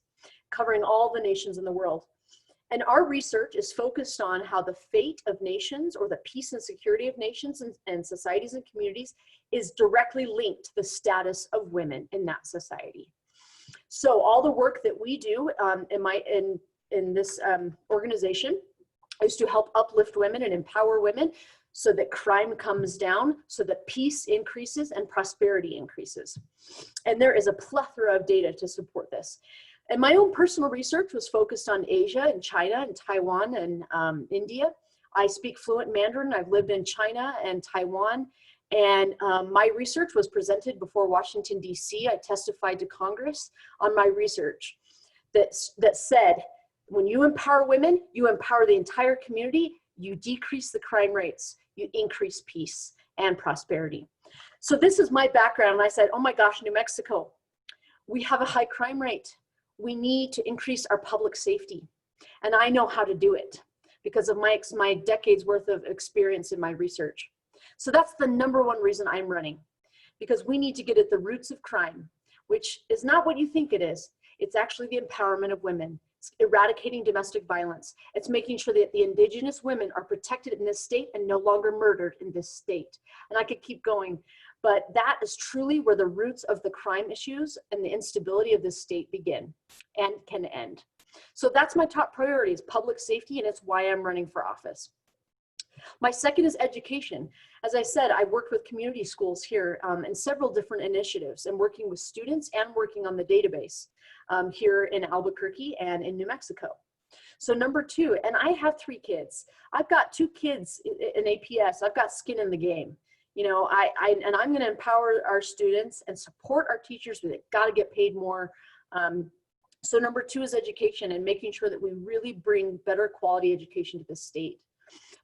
covering all the nations in the world. And our research is focused on how the fate of nations, or the peace and security of nations and societies and communities, is directly linked to the status of women in that society. So all the work that we do in this organization is to help uplift women and empower women so that crime comes down, so that peace increases and prosperity increases. And there is a plethora of data to support this. And my own personal research was focused on Asia and China and Taiwan and India. I speak fluent Mandarin. I've lived in China and Taiwan. And my research was presented before Washington, D.C. I testified to Congress on my research that said, when you empower women, you empower the entire community, you decrease the crime rates, you increase peace and prosperity. So this is my background. And I said, oh my gosh, New Mexico, we have a high crime rate. We need to increase our public safety. And I know how to do it because of my decades worth of experience in my research. So that's the #1 reason I'm running, because we need to get at the roots of crime, which is not what you think it is. It's actually the empowerment of women. It's eradicating domestic violence. It's making sure that the indigenous women are protected in this state and no longer murdered in this state. And I could keep going, but that is truly where the roots of the crime issues and the instability of this state begin and can end. So that's my top priority, is public safety, and it's why I'm running for office. My second is education. As I said, I worked with community schools here in several different initiatives, and working with students and working on the database here in Albuquerque and in New Mexico. So #2, and I have 3 kids. I've got 2 kids in APS. I've got skin in the game. You know, and I'm going to empower our students and support our teachers. We've got to get paid more. So #2 is education, and making sure that we really bring better quality education to the state.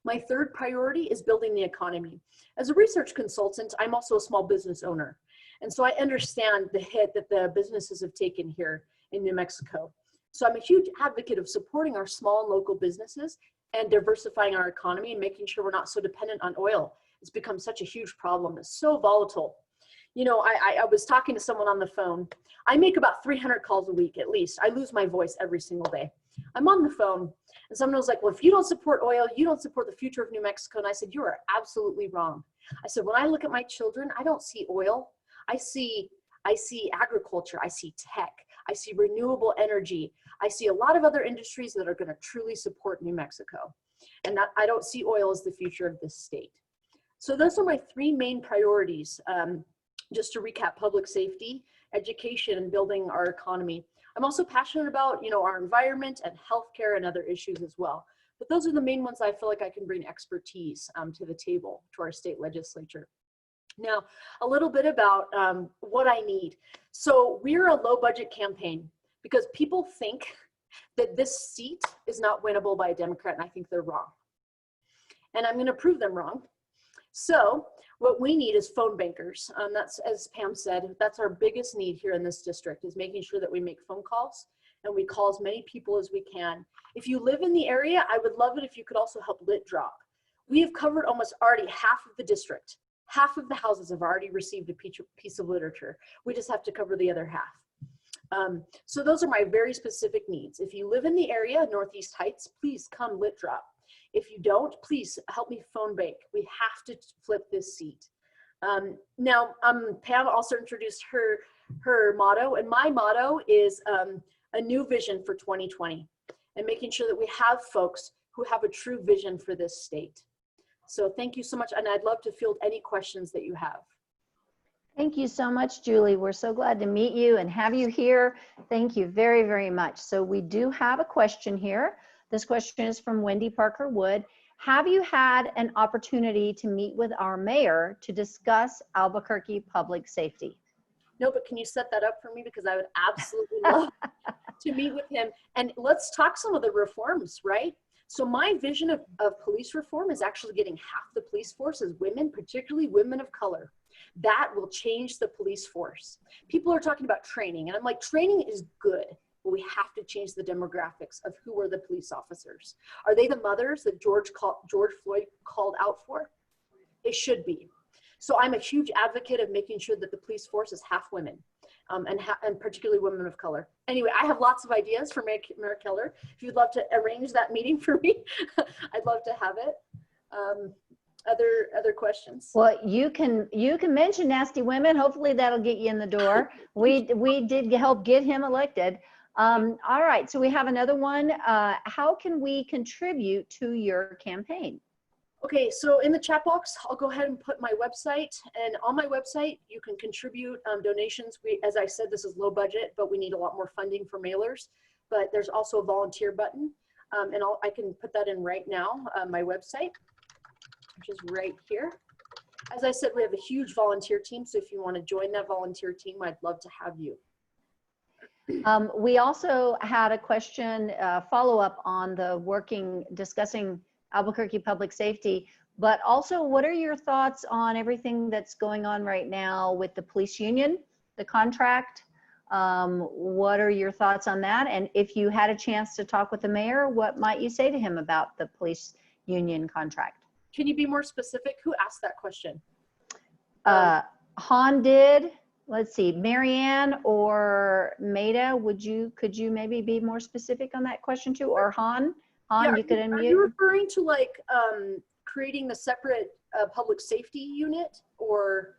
My third priority is building the economy. As a research consultant, I'm also a small business owner. And so I understand the hit that the businesses have taken here in New Mexico. So I'm a huge advocate of supporting our small and local businesses and diversifying our economy and making sure we're not so dependent on oil. It's become such a huge problem. It's so volatile. You know, I was talking to someone on the phone. I make about 300 calls a week at least. I lose my voice every single day. I'm on the phone and someone was like, well, if you don't support oil, you don't support the future of New Mexico. And I said, you are absolutely wrong. I said, when I look at my children, I don't see oil. I see agriculture. I see tech. I see renewable energy. I see a lot of other industries that are going to truly support New Mexico. And that, I don't see oil as the future of this state. So those are my 3 main priorities. Just to recap: public safety, education, and building our economy. I'm also passionate about, you know, our environment and healthcare and other issues as well. But those are the main ones I feel like I can bring expertise to the table, to our state legislature. Now, a little bit about what I need. So we're a low budget campaign because people think that this seat is not winnable by a Democrat, and I think they're wrong. And I'm going to prove them wrong. So what we need is phone bankers. That's, as Pam said, that's our biggest need here in this district, is making sure that we make phone calls and we call as many people as we can. If you live in the area, I would love it if you could also help lit drop. We have covered almost already half of the district. Half of the houses have already received a piece of literature. We just have to cover the other half. So those are my very specific needs. If you live in the area, Northeast Heights, please come lit drop. If you don't, please help me phone bank. We have to flip this seat. Now, Pam also introduced her motto, and my motto is a new vision for 2020, and making sure that we have folks who have a true vision for this state. So thank you so much, and I'd love to field any questions that you have. Thank you so much, Julie. We're so glad to meet you and have you here. Thank you very, very much. So we do have a question here. This question is from Wendy Parker Wood. Have you had an opportunity to meet with our mayor to discuss Albuquerque public safety? No, but can you set that up for me? Because I would absolutely love to meet with him. And let's talk some of the reforms, right? So my vision of police reform is actually getting half the police force as women, particularly women of color. That will change the police force. People are talking about training, and I'm like, training is good, but we have to change the demographics of who are the police officers. Are they the mothers that George Floyd called out for? It should be. So I'm a huge advocate of making sure that the police force is half women, and particularly women of color. Anyway, I have lots of ideas for Mayor Keller. If you'd love to arrange that meeting for me, I'd love to have it. Other questions? Well, you can mention nasty women. Hopefully that'll get you in the door. We did help get him elected. All right, so we have another one. How can we contribute to your campaign? Okay, so in the chat box, I'll go ahead and put my website, and on my website, you can contribute donations. As I said, this is low budget, but we need a lot more funding for mailers, but there's also a volunteer button, and I can put that in right now, my website, which is right here. As I said, we have a huge volunteer team, so if you want to join that volunteer team, I'd love to have you. We also had a question, follow-up on the discussing Albuquerque public safety, but also what are your thoughts on everything that's going on right now with the police union, the contract? What are your thoughts on that? And if you had a chance to talk with the mayor, what might you say to him about the police union contract? Can you be more specific? Who asked that question? Han did. Let's see, Marianne or Maida, could you maybe be more specific on that question too? Or Han? Han, Yeah, you could unmute. Are you referring to like creating a separate public safety unit, or?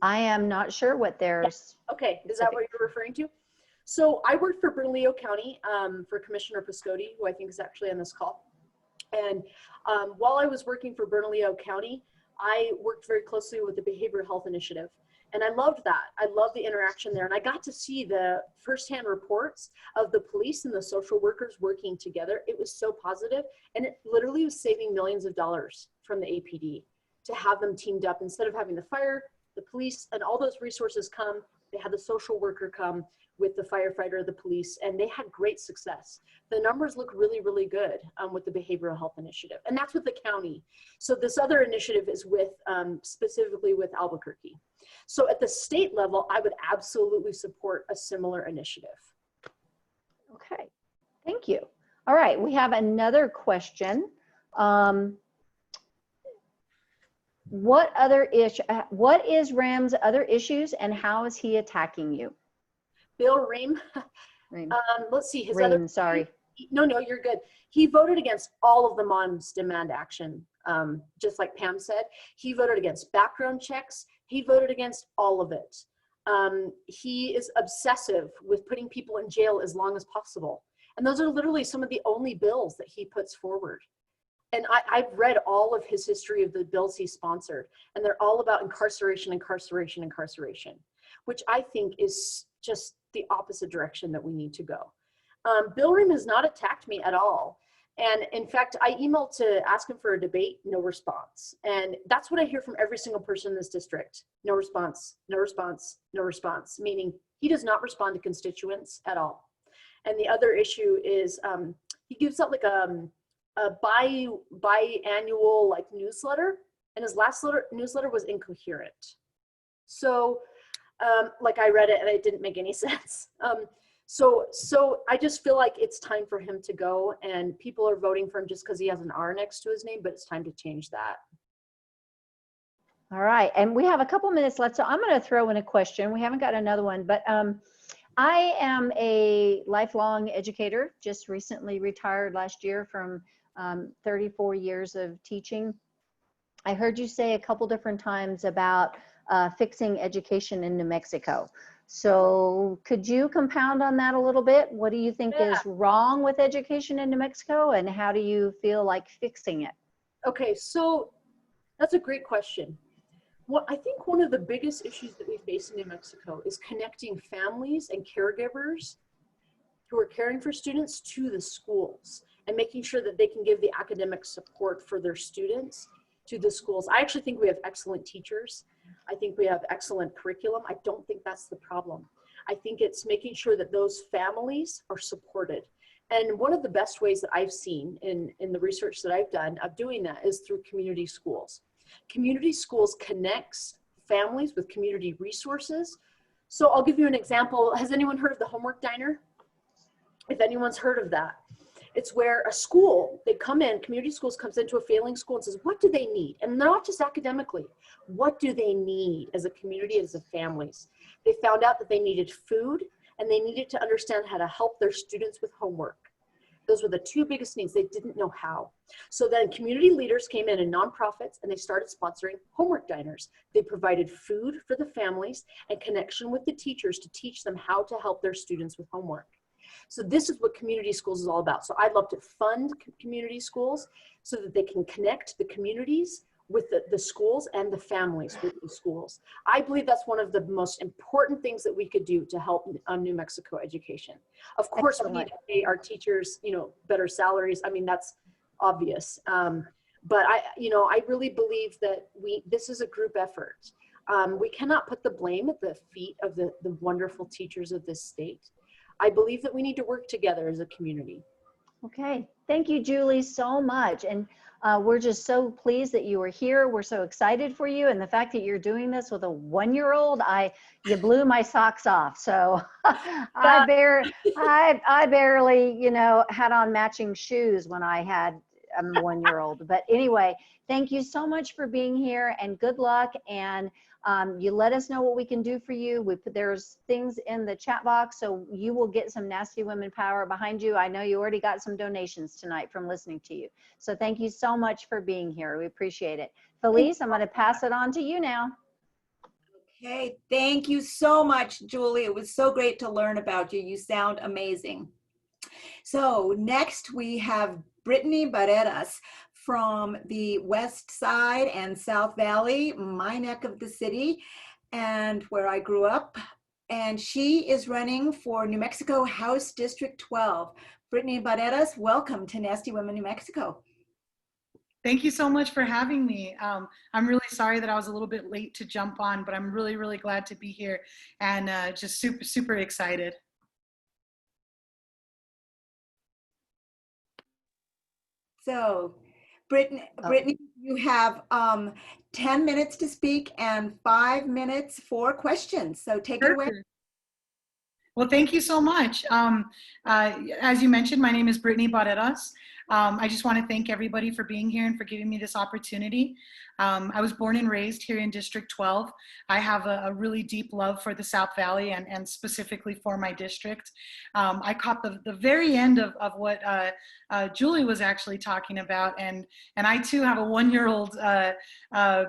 I am not sure what there's. Yeah. Okay, is that what you're referring to? So I worked for Bernalillo County for Commissioner Piscotti, who I think is actually on this call. And while I was working for Bernalillo County, I worked very closely with the Behavioral Health Initiative. And I loved that. I loved the interaction there. And I got to see the firsthand reports of the police and the social workers working together. It was so positive. And it literally was saving millions of dollars from the APD to have them teamed up. Instead of having the fire, the police, and all those resources come, they had the social worker come with the firefighter, the police, and they had great success. The numbers look really, really good with the Behavioral Health Initiative. And that's with the county. So this other initiative is with, specifically with Albuquerque. So at the state level, I would absolutely support a similar initiative. Okay, thank you. All right, we have another question. What is Ram's other issues and how is he attacking you? Bill Ream, Ream. Let's see, his Ream, other, sorry. No, you're good. He voted against all of the Mom's Demand Action, just like Pam said. He voted against background checks. He voted against all of it. He is obsessive with putting people in jail as long as possible. And those are literally some of the only bills that he puts forward. And I've read all of his history of the bills he sponsored, and they're all about incarceration, incarceration, incarceration, which I think is just the opposite direction that we need to go. Bill Ream has not attacked me at all. And in fact, I emailed to ask him for a debate, no response. And that's what I hear from every single person in this district. No response, no response, no response, meaning he does not respond to constituents at all. And the other issue is he gives out like a biannual like newsletter, and his last newsletter was incoherent. So like I read it and it didn't make any sense. So I just feel like it's time for him to go, and people are voting for him just because he has an R next to his name, but it's time to change that. All right, and we have a couple minutes left, so I'm going to throw in a question. We haven't got another one, but I am a lifelong educator, just recently retired last year from 34 years of teaching. I heard you say a couple different times about fixing education in New Mexico. So could you compound on that a little bit? What do you think is wrong with education in New Mexico, and how do you feel like fixing it? Okay, so that's a great question. Well, I think one of the biggest issues that we face in New Mexico is connecting families and caregivers who are caring for students to the schools and making sure that they can give the academic support for their students to the schools. I actually think we have excellent teachers. I think we have excellent curriculum. I don't think that's the problem. I think it's making sure that those families are supported. And one of the best ways that I've seen in the research that I've done of doing that is through community schools. Community schools connects families with community resources. So I'll give you an example. Has anyone heard of the Homework Diner? If anyone's heard of that, it's where a school, they come in, community schools comes into a failing school and says, what do they need? And not just academically, what do they need as a community, as a families? They found out that they needed food and they needed to understand how to help their students with homework. Those were the two biggest needs. They didn't know how. So then community leaders came in and nonprofits, and they started sponsoring homework diners. They provided food for the families and connection with the teachers to teach them how to help their students with homework. So this is what community schools is all about. So I'd love to fund community schools so that they can connect the communities with the schools and the families with the schools. I believe that's one of the most important things that we could do to help New Mexico education. Of course, we need to pay our teachers, you know, better salaries. I mean, that's obvious. But I really believe that this is a group effort. We cannot put the blame at the feet of the wonderful teachers of this state. I believe that we need to work together as a community. Okay, thank you, Julie, so much. And we're just so pleased that you were here. We're so excited for you. And the fact that you're doing this with a 1-year-old, you blew my socks off. So I barely, had on matching shoes when I had a 1-year-old. But anyway, thank you so much for being here and good luck. And you let us know what we can do for you. There's things in the chat box, so you will get some Nasty Women Power behind you. I know you already got some donations tonight from listening to you. So thank you so much for being here. We appreciate it. Felice, I'm going to pass it on to you now. Okay, thank you so much, Julie. It was so great to learn about you. You sound amazing. So next we have Brittany Barreras from the West Side and South Valley, my neck of the city, and where I grew up. And she is running for New Mexico House District 12. Brittany Barreras, welcome to Nasty Women, New Mexico. Thank you so much for having me. I'm really sorry that I was a little bit late to jump on, but I'm really, really glad to be here and just super, super excited. So, Brittany, you have 10 minutes to speak and 5 minutes for questions. So take it away. Well, thank you so much. As you mentioned, my name is Brittany Barreras. I just want to thank everybody for being here and for giving me this opportunity. I was born and raised here in District 12. I have a really deep love for the South Valley and specifically for my district. I caught the very end of what Julie was actually talking about, and I too have a 1-year-old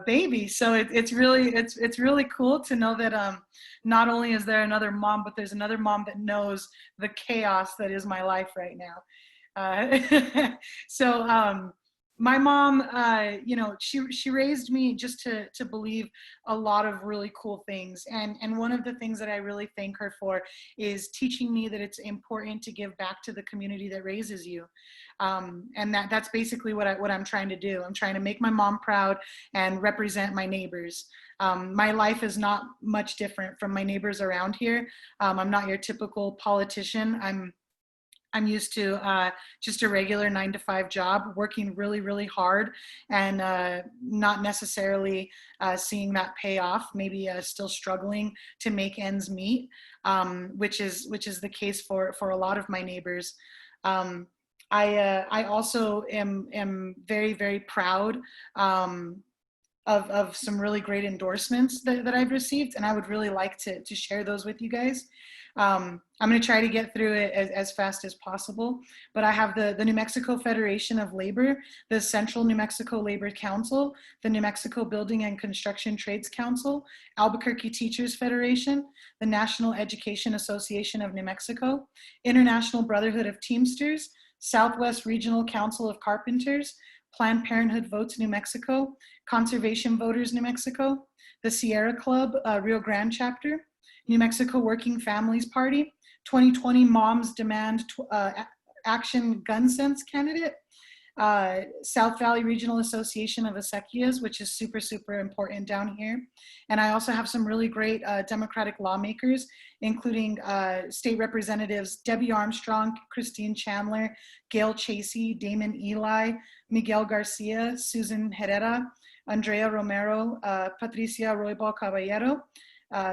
baby. So it's really cool to know that not only is there another mom, but there's another mom that knows the chaos that is my life right now. My mom, she raised me just to believe a lot of really cool things. And one of the things that I really thank her for is teaching me that it's important to give back to the community that raises you. And that's basically what I'm trying to do. I'm trying to make my mom proud and represent my neighbors. My life is not much different from my neighbors around here. I'm not your typical politician. I'm used to just a regular 9-to-5 job, working really, really hard and not necessarily seeing that pay off, maybe still struggling to make ends meet, which is the case for a lot of my neighbors. I also am very, very proud of some really great endorsements that I've received, and I would really like to share those with you guys. I'm going to try to get through it as fast as possible, but I have the New Mexico Federation of Labor, the Central New Mexico Labor Council, the New Mexico Building and Construction Trades Council, Albuquerque Teachers Federation, the National Education Association of New Mexico, International Brotherhood of Teamsters, Southwest Regional Council of Carpenters, Planned Parenthood Votes New Mexico, Conservation Voters New Mexico, the Sierra Club Rio Grande Chapter, New Mexico Working Families Party, 2020 Moms Demand Action Gun Sense candidate, South Valley Regional Association of Acequias, which is super, super important down here. And I also have some really great Democratic lawmakers, including state representatives Debbie Armstrong, Christine Chandler, Gail Chasey, Damon Eli, Miguel Garcia, Susan Herrera, Andrea Romero, Patricia Roybal Caballero,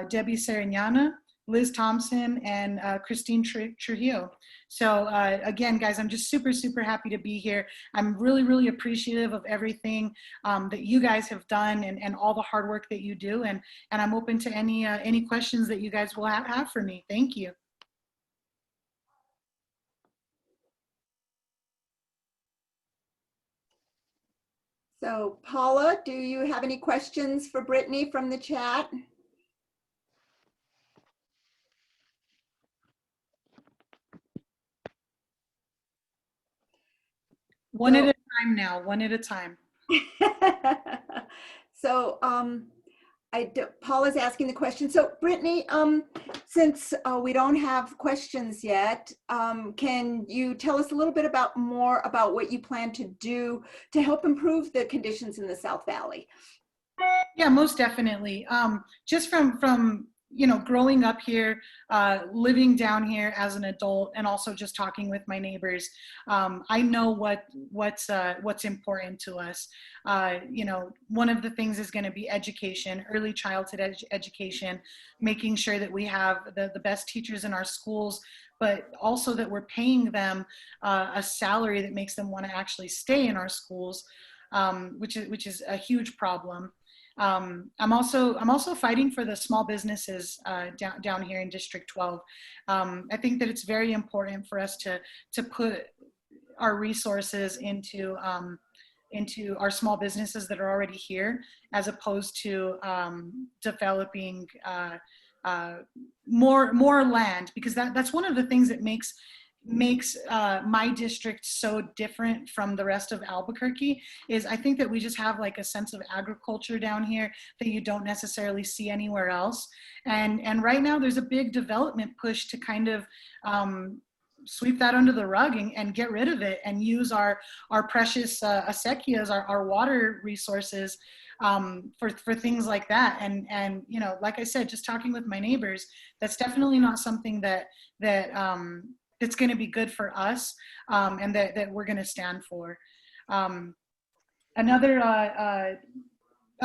Debbie Sariñana, Liz Thompson, and Christine Trujillo. So again, guys, I'm just super, super happy to be here. I'm really, really appreciative of everything that you guys have done and all the hard work that you do. And I'm open to any questions that you guys will have for me. Thank you. So Paula, do you have any questions for Brittany from the chat? One at a time now, one at a time. So Paula's asking the question. So Brittany, since we don't have questions yet, can you tell us a little bit more about what you plan to do to help improve the conditions in the South Valley? Yeah, most definitely. Just from growing up here, living down here as an adult, and also just talking with my neighbors, I know what's important to us. One of the things is going to be education, early childhood education, making sure that we have the best teachers in our schools, but also that we're paying them a salary that makes them want to actually stay in our schools, which is a huge problem. I'm also fighting for the small businesses down here in District 12. I think that it's very important for us to put our resources into our small businesses that are already here, as opposed to developing more land, because that's one of the things that makes my district so different from the rest of Albuquerque. Is I think that we just have like a sense of agriculture down here that you don't necessarily see anywhere else. And right now there's a big development push to kind of sweep that under the rug and get rid of it and use our precious acequias, our water resources for things like that. And like I said, just talking with my neighbors, that's definitely not something that's going to be good for us, and that we're going to stand for. Another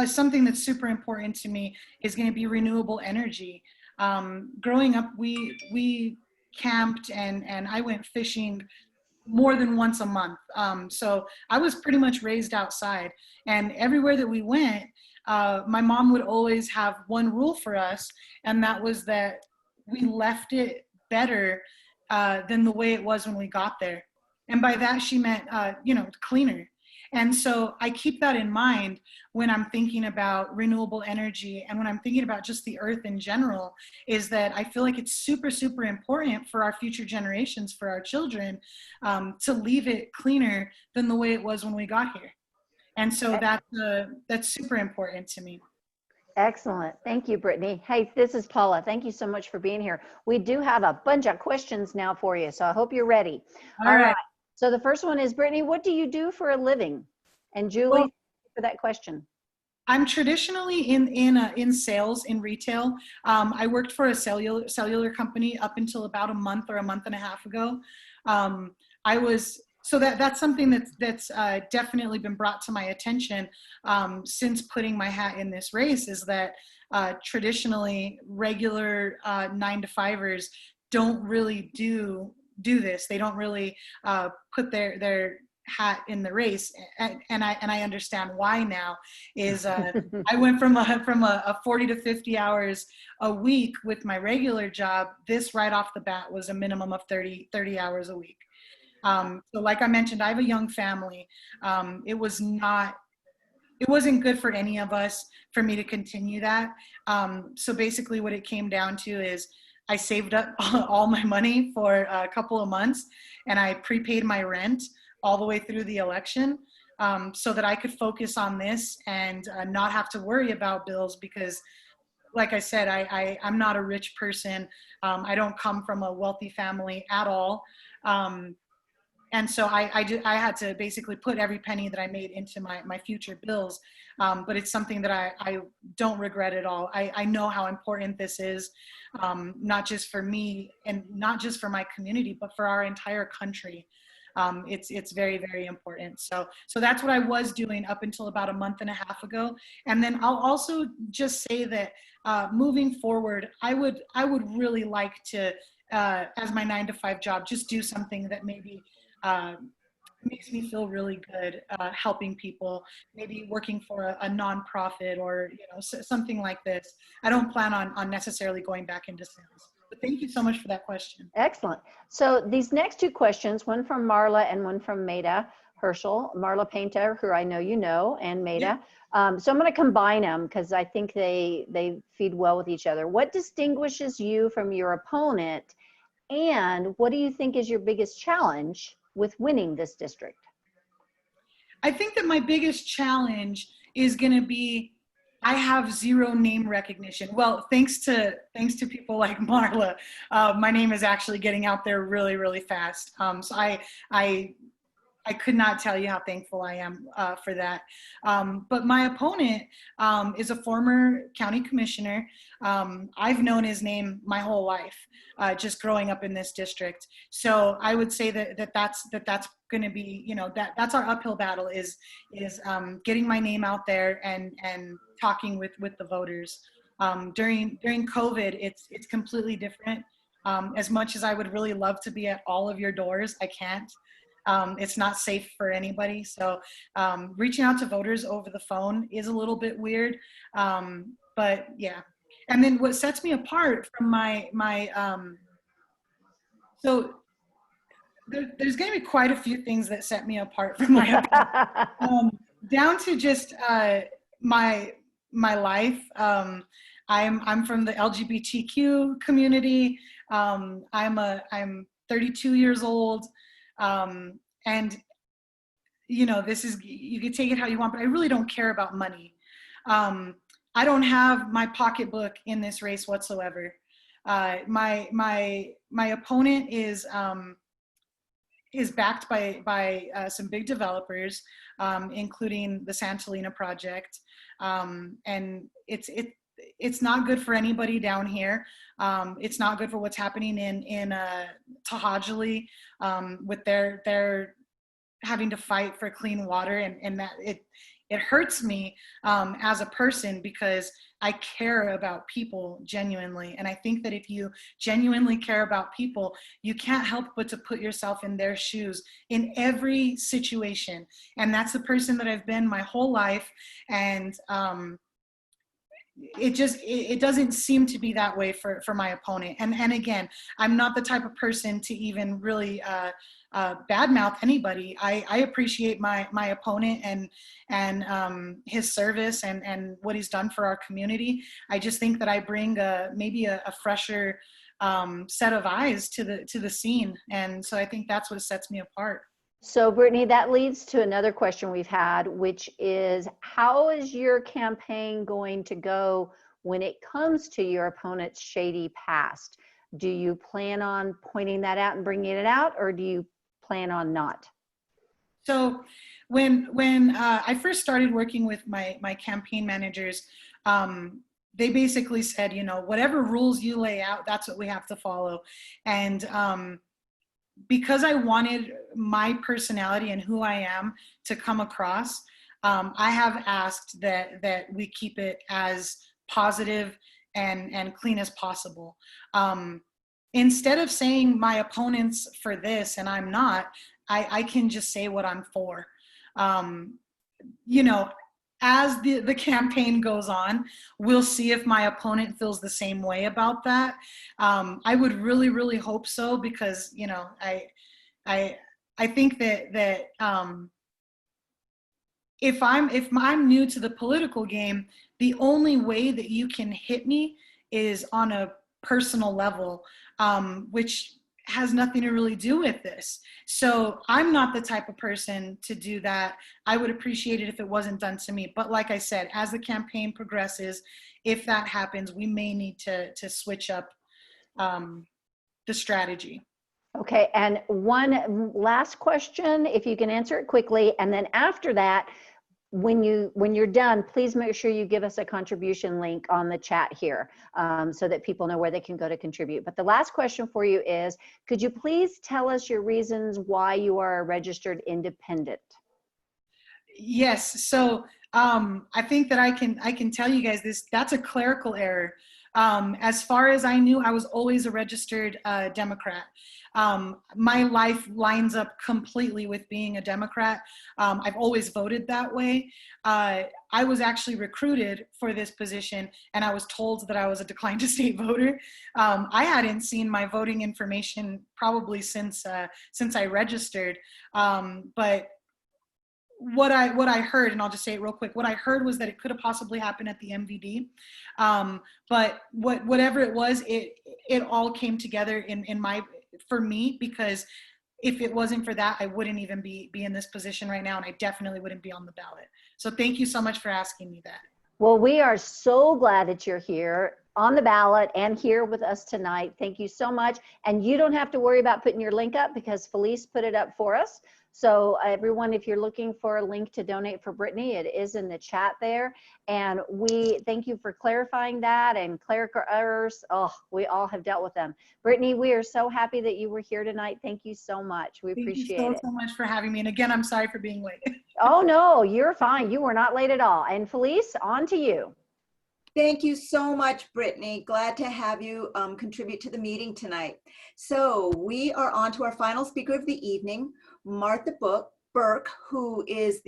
something that's super important to me is going to be renewable energy. Growing up, we camped and I went fishing more than once a month. So I was pretty much raised outside, and everywhere that we went, my mom would always have one rule for us, and that was that we left it better than the way it was when we got there. And by that she meant, cleaner. And so I keep that in mind when I'm thinking about renewable energy, and when I'm thinking about just the earth in general, is that I feel like it's super, super important for our future generations, for our children, to leave it cleaner than the way it was when we got here. And so that's super important to me. Excellent. Thank you, Brittany. Hey, this is Paula. Thank you so much for being here. We do have a bunch of questions now for you, so I hope you're ready. All right. So the first one is, Brittany, what do you do for a living? And Julie, thank you for that question. I'm traditionally in sales, in retail. I worked for a cellular company up until about a month or a month and a half ago. So that's something that's definitely been brought to my attention since putting my hat in this race, is that traditionally regular 9-to-5ers don't really do this. They don't really put their hat in the race, and I understand why now. Is I went from a 40 to 50 hours a week with my regular job. This right off the bat was a minimum of 30 hours a week. So like I mentioned, I have a young family. It wasn't good for any of us for me to continue that. So basically what it came down to is I saved up all my money for a couple of months, and I prepaid my rent all the way through the election, so that I could focus on this and not have to worry about bills, because like I said, I'm not a rich person. I don't come from a wealthy family at all. And so I had to basically put every penny that I made into my future bills. But it's something that I don't regret at all. I know how important this is, not just for me and not just for my community, but for our entire country. It's very, very important. So that's what I was doing up until about a month and a half ago. And then I'll also just say that moving forward, I would really like to, as my 9-to-5 job, just do something that maybe makes me feel really good, helping people, maybe working for a nonprofit or something like this. I don't plan on necessarily going back into sales. But thank you so much for that question. Excellent. So these next two questions, one from Marla and one from Maida Herschel. Marla Painter, who I know you know, and Maida. Yeah. So I'm going to combine them because I think they feed well with each other. What distinguishes you from your opponent, and what do you think is your biggest challenge with winning this district? I think that my biggest challenge is going to be I have zero name recognition. Well, thanks to people like Marla, my name is actually getting out there really, really fast. So I could not tell you how thankful I am for that. But my opponent is a former county commissioner. I've known his name my whole life, just growing up in this district. So I would say that's going to be, that's our uphill battle is getting my name out there and talking with the voters. During COVID, it's completely different. As much as I would really love to be at all of your doors, I can't. It's not safe for anybody. So reaching out to voters over the phone is a little bit weird. But yeah. And then what sets me apart from so there's going to be quite a few things that set me apart from my opponent. Down to just my life. I'm from the LGBTQ community. I'm 32 years old. And this is, you can take it how you want, but I really don't care about money. I don't have my pocketbook in this race whatsoever. My opponent is backed by some big developers, including the Santolina project. And it's not good for anybody down here. It's not good for what's happening in Tahajali, with their having to fight for clean water, and that it hurts me as a person because I care about people genuinely. And I think that if you genuinely care about people, you can't help but to put yourself in their shoes in every situation. And that's the person that I've been my whole life. And it doesn't seem to be that way for my opponent. And again, I'm not the type of person to even really badmouth anybody. I appreciate my opponent and his service and what he's done for our community. I just think that I bring maybe a fresher set of eyes to the scene. And so I think that's what sets me apart. So Brittany, that leads to another question we've had, which is, how is your campaign going to go when it comes to your opponent's shady past? Do you plan on pointing that out and bringing it out, or do you plan on not? So when I first started working with my campaign managers, they basically said, whatever rules you lay out, that's what we have to follow. And because I wanted my personality and who I am to come across, I have asked that we keep it as positive and clean as possible. Instead of saying my opponent's for this and I'm not, I can just say what I'm for. As the campaign goes on, we'll see if my opponent feels the same way about that. I would really, really hope so, because, I think that if I'm new to the political game, the only way that you can hit me is on a personal level, which has nothing to really do with this. So I'm not the type of person to do that. I would appreciate it if it wasn't done to me. But like I said, as the campaign progresses, if that happens, we may need to switch up the strategy. Okay, and one last question, if you can answer it quickly, and then after that, when you're done, please make sure you give us a contribution link on the chat here, so that people know where they can go to contribute. But the last question for you is, could you please tell us your reasons why you are a registered independent? Yes, so I think that I can tell you guys this. That's a clerical error. As far as I knew, I was always a registered Democrat. My life lines up completely with being a Democrat. I've always voted that way. I was actually recruited for this position, and I was told that I was a declined to state voter. I hadn't seen my voting information probably since I registered, but what I heard, and I'll just say it real quick, what I heard was that it could have possibly happened at the MVD. But whatever it was, it all came together for me, because if it wasn't for that, I wouldn't even be in this position right now, and I definitely wouldn't be on the ballot. So thank you so much for asking me that. Well, we are so glad that you're here on the ballot and here with us tonight. Thank you so much. And you don't have to worry about putting your link up, because Felice put it up for us. So everyone, if you're looking for a link to donate for Brittany, it is in the chat there. And we thank you for clarifying that, and clerical errors. Oh, we all have dealt with them. Brittany, we are so happy that you were here tonight. Thank you so much. We appreciate it. Thank you so much for having me. And again, I'm sorry for being late. Oh no, you're fine. You were not late at all. And Felice, on to you. Thank you so much, Brittany. Glad to have you contribute to the meeting tonight. So we are on to our final speaker of the evening, Martha Burk, who is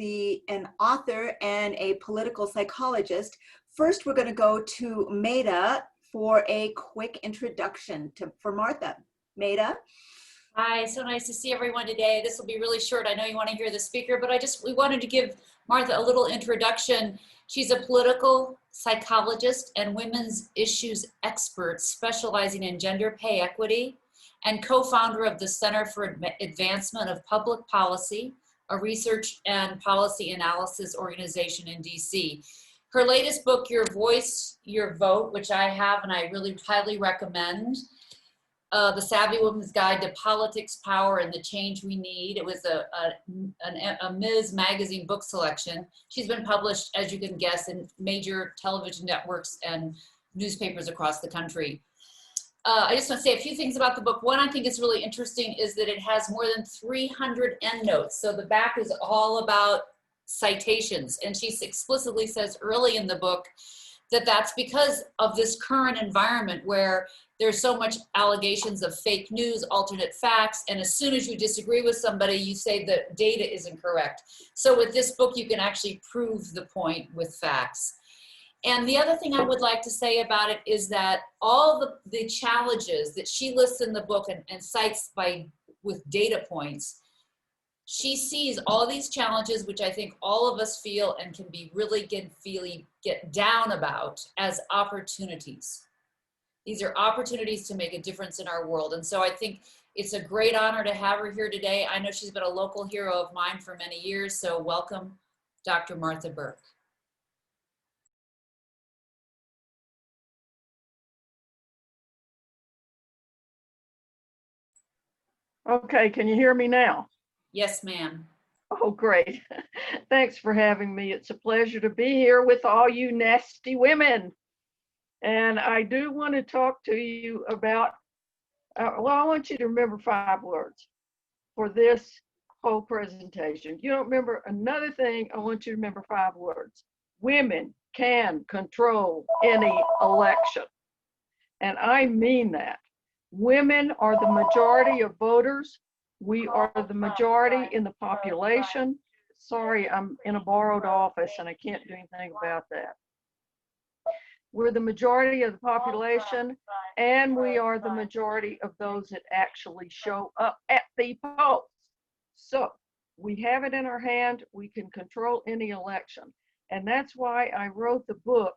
an author and a political psychologist. First, we're going to go to Maida for a quick introduction for Martha. Maida. Hi, so nice to see everyone today. This will be really short. I know you want to hear the speaker, but we wanted to give Martha a little introduction. She's a political psychologist and women's issues expert specializing in gender pay equity, and co-founder of the Center for Advancement of Public Policy, a research and policy analysis organization in DC. Her latest book, Your Voice, Your Vote, which I have and I really highly recommend, The Savvy Woman's Guide to Politics, Power, and the Change We Need. It was a Ms. Magazine book selection. She's been published, as you can guess, in major television networks and newspapers across the country. I just want to say a few things about the book. One, I think is really interesting is that it has more than 300 endnotes. So the back is all about citations. And she explicitly says early in the book that that's because of this current environment where there's so much allegations of fake news, alternate facts, and as soon as you disagree with somebody, you say the data isn't correct. So with this book, you can actually prove the point with facts. And the other thing I would like to say about it is that all the challenges that she lists in the book and cites with data points, she sees all these challenges, which I think all of us feel and can be really get down about, as opportunities. These are opportunities to make a difference in our world. And so I think it's a great honor to have her here today. I know she's been a local hero of mine for many years. So welcome, Dr. Martha Burk. Okay, can you hear me now? Yes, ma'am. Oh, great. Thanks for having me. It's a pleasure to be here with all you nasty women. And I do want to talk to you about, well, I want you to remember 5 words for this whole presentation. You don't remember another thing, I want you to remember 5 words. Women can control any election. And I mean that. Women are the majority of voters. We are the majority in the population. Sorry, I'm in a borrowed office and I can't do anything about that. We're the majority of the population, and we are the majority of those that actually show up at the polls. So we have it in our hand. We can control any election. And that's why I wrote the book,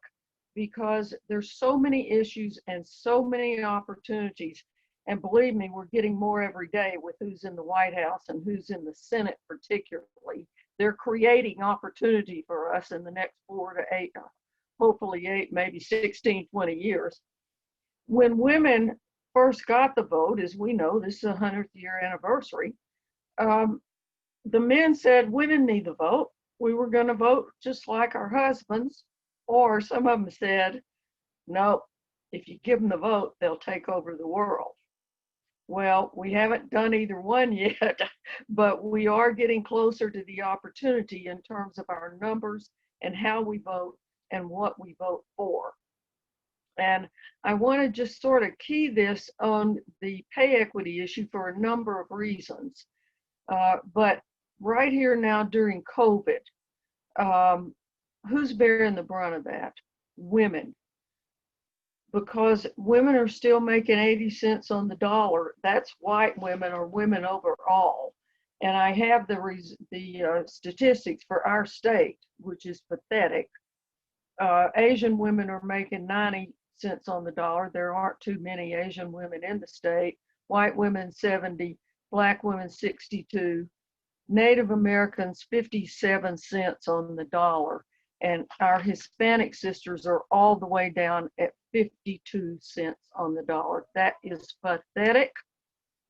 because there's so many issues and so many opportunities. And believe me, we're getting more every day with who's in the White House and who's in the Senate particularly. They're creating opportunity for us in the next 4 to hopefully 8, maybe 16, 20 years. When women first got the vote, as we know, this is a 100th year anniversary, the men said, we didn't need the vote. We were going to vote just like our husbands. Or some of them said, no, if you give them the vote, they'll take over the world. Well, we haven't done either one yet, but we are getting closer to the opportunity in terms of our numbers and how we vote and what we vote for. And I want to just sort of key this on the pay equity issue for a number of reasons. But right here now during COVID, who's bearing the brunt of that? Women. Because women are still making 80 cents on the dollar. That's white women or women overall. And I have the statistics for our state, which is pathetic. Asian women are making 90 cents on the dollar. There aren't too many Asian women in the state. White women 70, black women 62, Native Americans 57 cents on the dollar. And our Hispanic sisters are all the way down at 52 cents on the dollar. That is pathetic.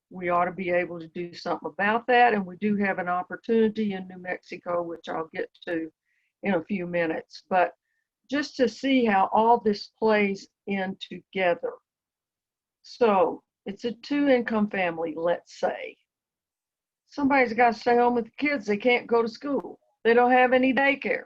We ought to be able to do something about that. And we do have an opportunity in New Mexico, which I'll get to in a few minutes. But just to see how all this plays in together. So it's a 2-income family, let's say. Somebody's got to stay home with the kids. They can't go to school. They don't have any daycare.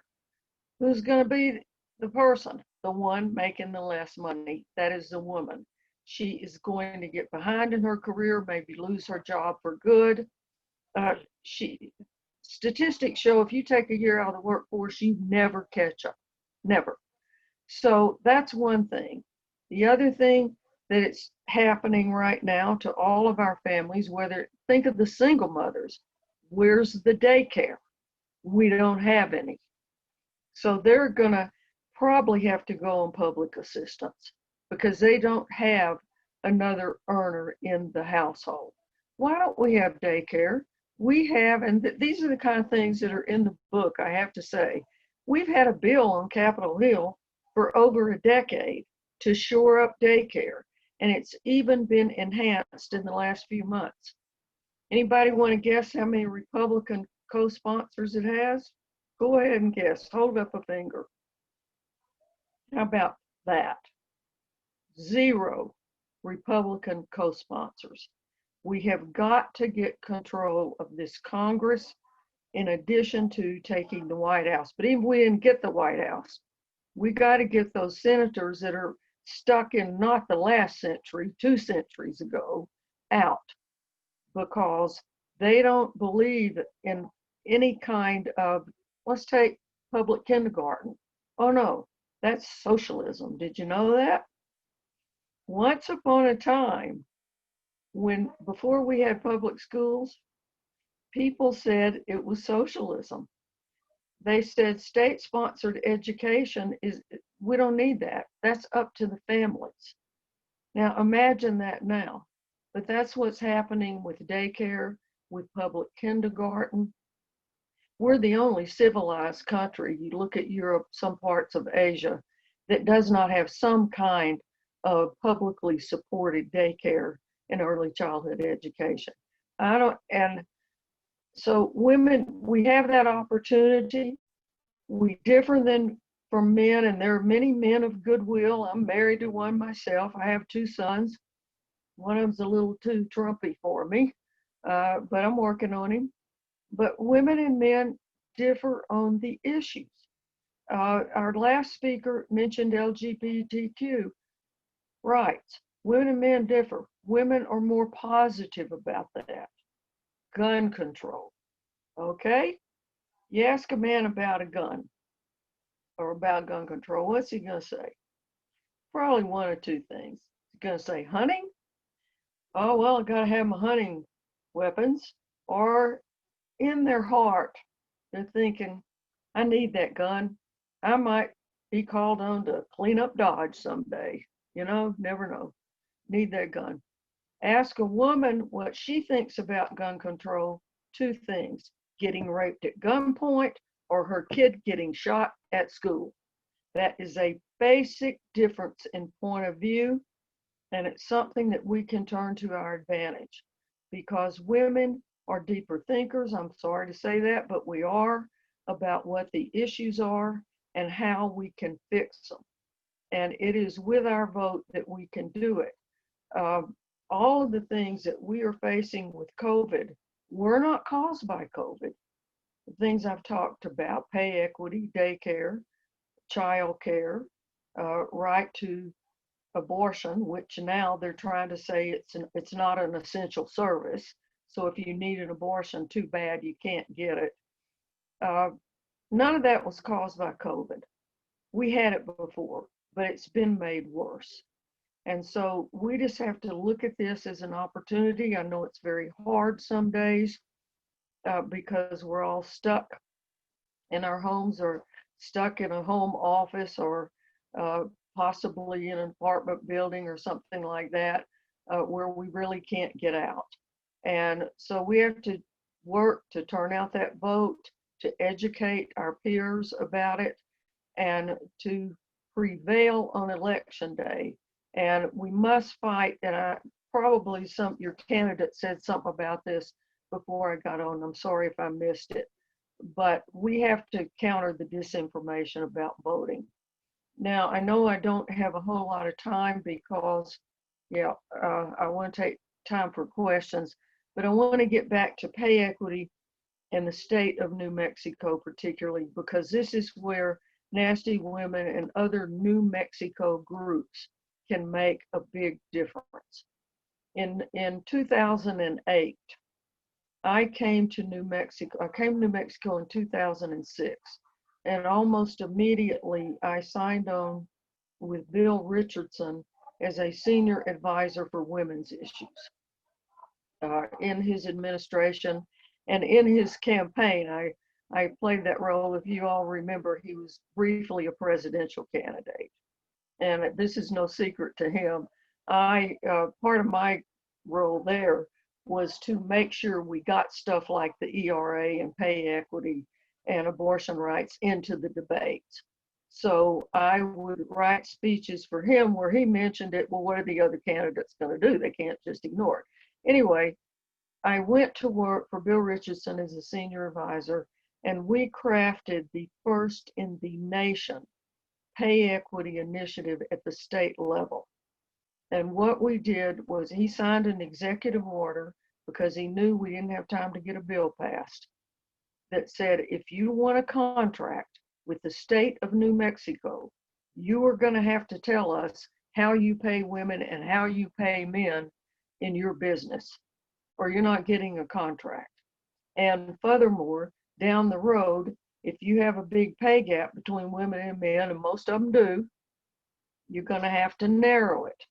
Who's going to be the person? The one making the less money. That is the woman. She is going to get behind in her career, maybe lose her job for good. Statistics show if you take a year out of the workforce, you never catch up. Never. So that's one thing. The other thing that it's happening right now to all of our families, think of the single mothers. Where's the daycare? We don't have any. So they're going to probably have to go on public assistance because they don't have another earner in the household. Why don't we have daycare? We have, and these are the kind of things that are in the book, I have to say. We've had a bill on Capitol Hill for over a decade to shore up daycare, and it's even been enhanced in the last few months. Anybody want to guess how many Republican co-sponsors it has? Go ahead and guess. Hold up a finger. How about that? 0 Republican co-sponsors. We have got to get control of this Congress in addition to taking the White House. But even if we didn't get the White House, we got to get those senators that are stuck in not the last century, 2 centuries ago, out because they don't believe in any kind of, let's take public kindergarten. Oh no, that's socialism. Did you know that? Once upon a time, before we had public schools, people said it was socialism. They said state-sponsored education we don't need that. That's up to the families. Now imagine that now. But that's what's happening with daycare, with public kindergarten. We're the only civilized country, you look at Europe, some parts of Asia, that does not have some kind of publicly supported daycare and early childhood education. And so women, we have that opportunity. We differ from men, and there are many men of goodwill. I'm married to one myself. I have 2 sons. One of them's a little too Trumpy for me, but I'm working on him. But women and men differ on the issues. Our last speaker mentioned LGBTQ rights. Women and men differ. Women are more positive about that. Gun control. Okay? You ask a man about a gun or about gun control, what's he going to say? Probably 1 or 2 things. He's going to say hunting. Oh, well, I got to have my hunting weapons. Or in their heart, they're thinking, I need that gun. I might be called on to clean up Dodge someday. You know, never know. Need that gun. Ask a woman what she thinks about gun control. 2 things, getting raped at gunpoint or her kid getting shot at school. That is a basic difference in point of view, and it's something that we can turn to our advantage because women are deeper thinkers. I'm sorry to say that, but we are, about what the issues are and how we can fix them. And it is with our vote that we can do it. All of the things that we are facing with COVID were not caused by COVID. The things I've talked about, pay equity, daycare, child care, right to abortion, which now they're trying to say it's not an essential service. So if you need an abortion, too bad, you can't get it. None of that was caused by COVID. We had it before, but it's been made worse. And so we just have to look at this as an opportunity. I know it's very hard some days because we're all stuck in our homes or stuck in a home office or possibly in an apartment building or something like that where we really can't get out. And so we have to work to turn out that vote, to educate our peers about it, and to prevail on election day. And we must fight, and probably your candidate said something about this before I got on. I'm sorry if I missed it, but we have to counter the disinformation about voting. Now, I know I don't have a whole lot of time because, I want to take time for questions, but I want to get back to pay equity in the state of New Mexico particularly, because this is where Nasty Women and other New Mexico groups can make a big difference. In 2008, I came to New Mexico in 2006, and almost immediately I signed on with Bill Richardson as a senior advisor for women's issues in his administration and in his campaign. I played that role. If you all remember, he was briefly a presidential candidate. And this is no secret to him. Part of my role there was to make sure we got stuff like the ERA and pay equity and abortion rights into the debates. So I would write speeches for him where he mentioned it. Well, what are the other candidates going to do? They can't just ignore it. Anyway, I went to work for Bill Richardson as a senior advisor, and we crafted the first in the nation pay equity initiative at the state level. And what we did was he signed an executive order because he knew we didn't have time to get a bill passed that said, if you want a contract with the state of New Mexico, you are going to have to tell us how you pay women and how you pay men in your business, or you're not getting a contract. And furthermore, down the road, if you have a big pay gap between women and men, and most of them do, you're going to have to narrow it.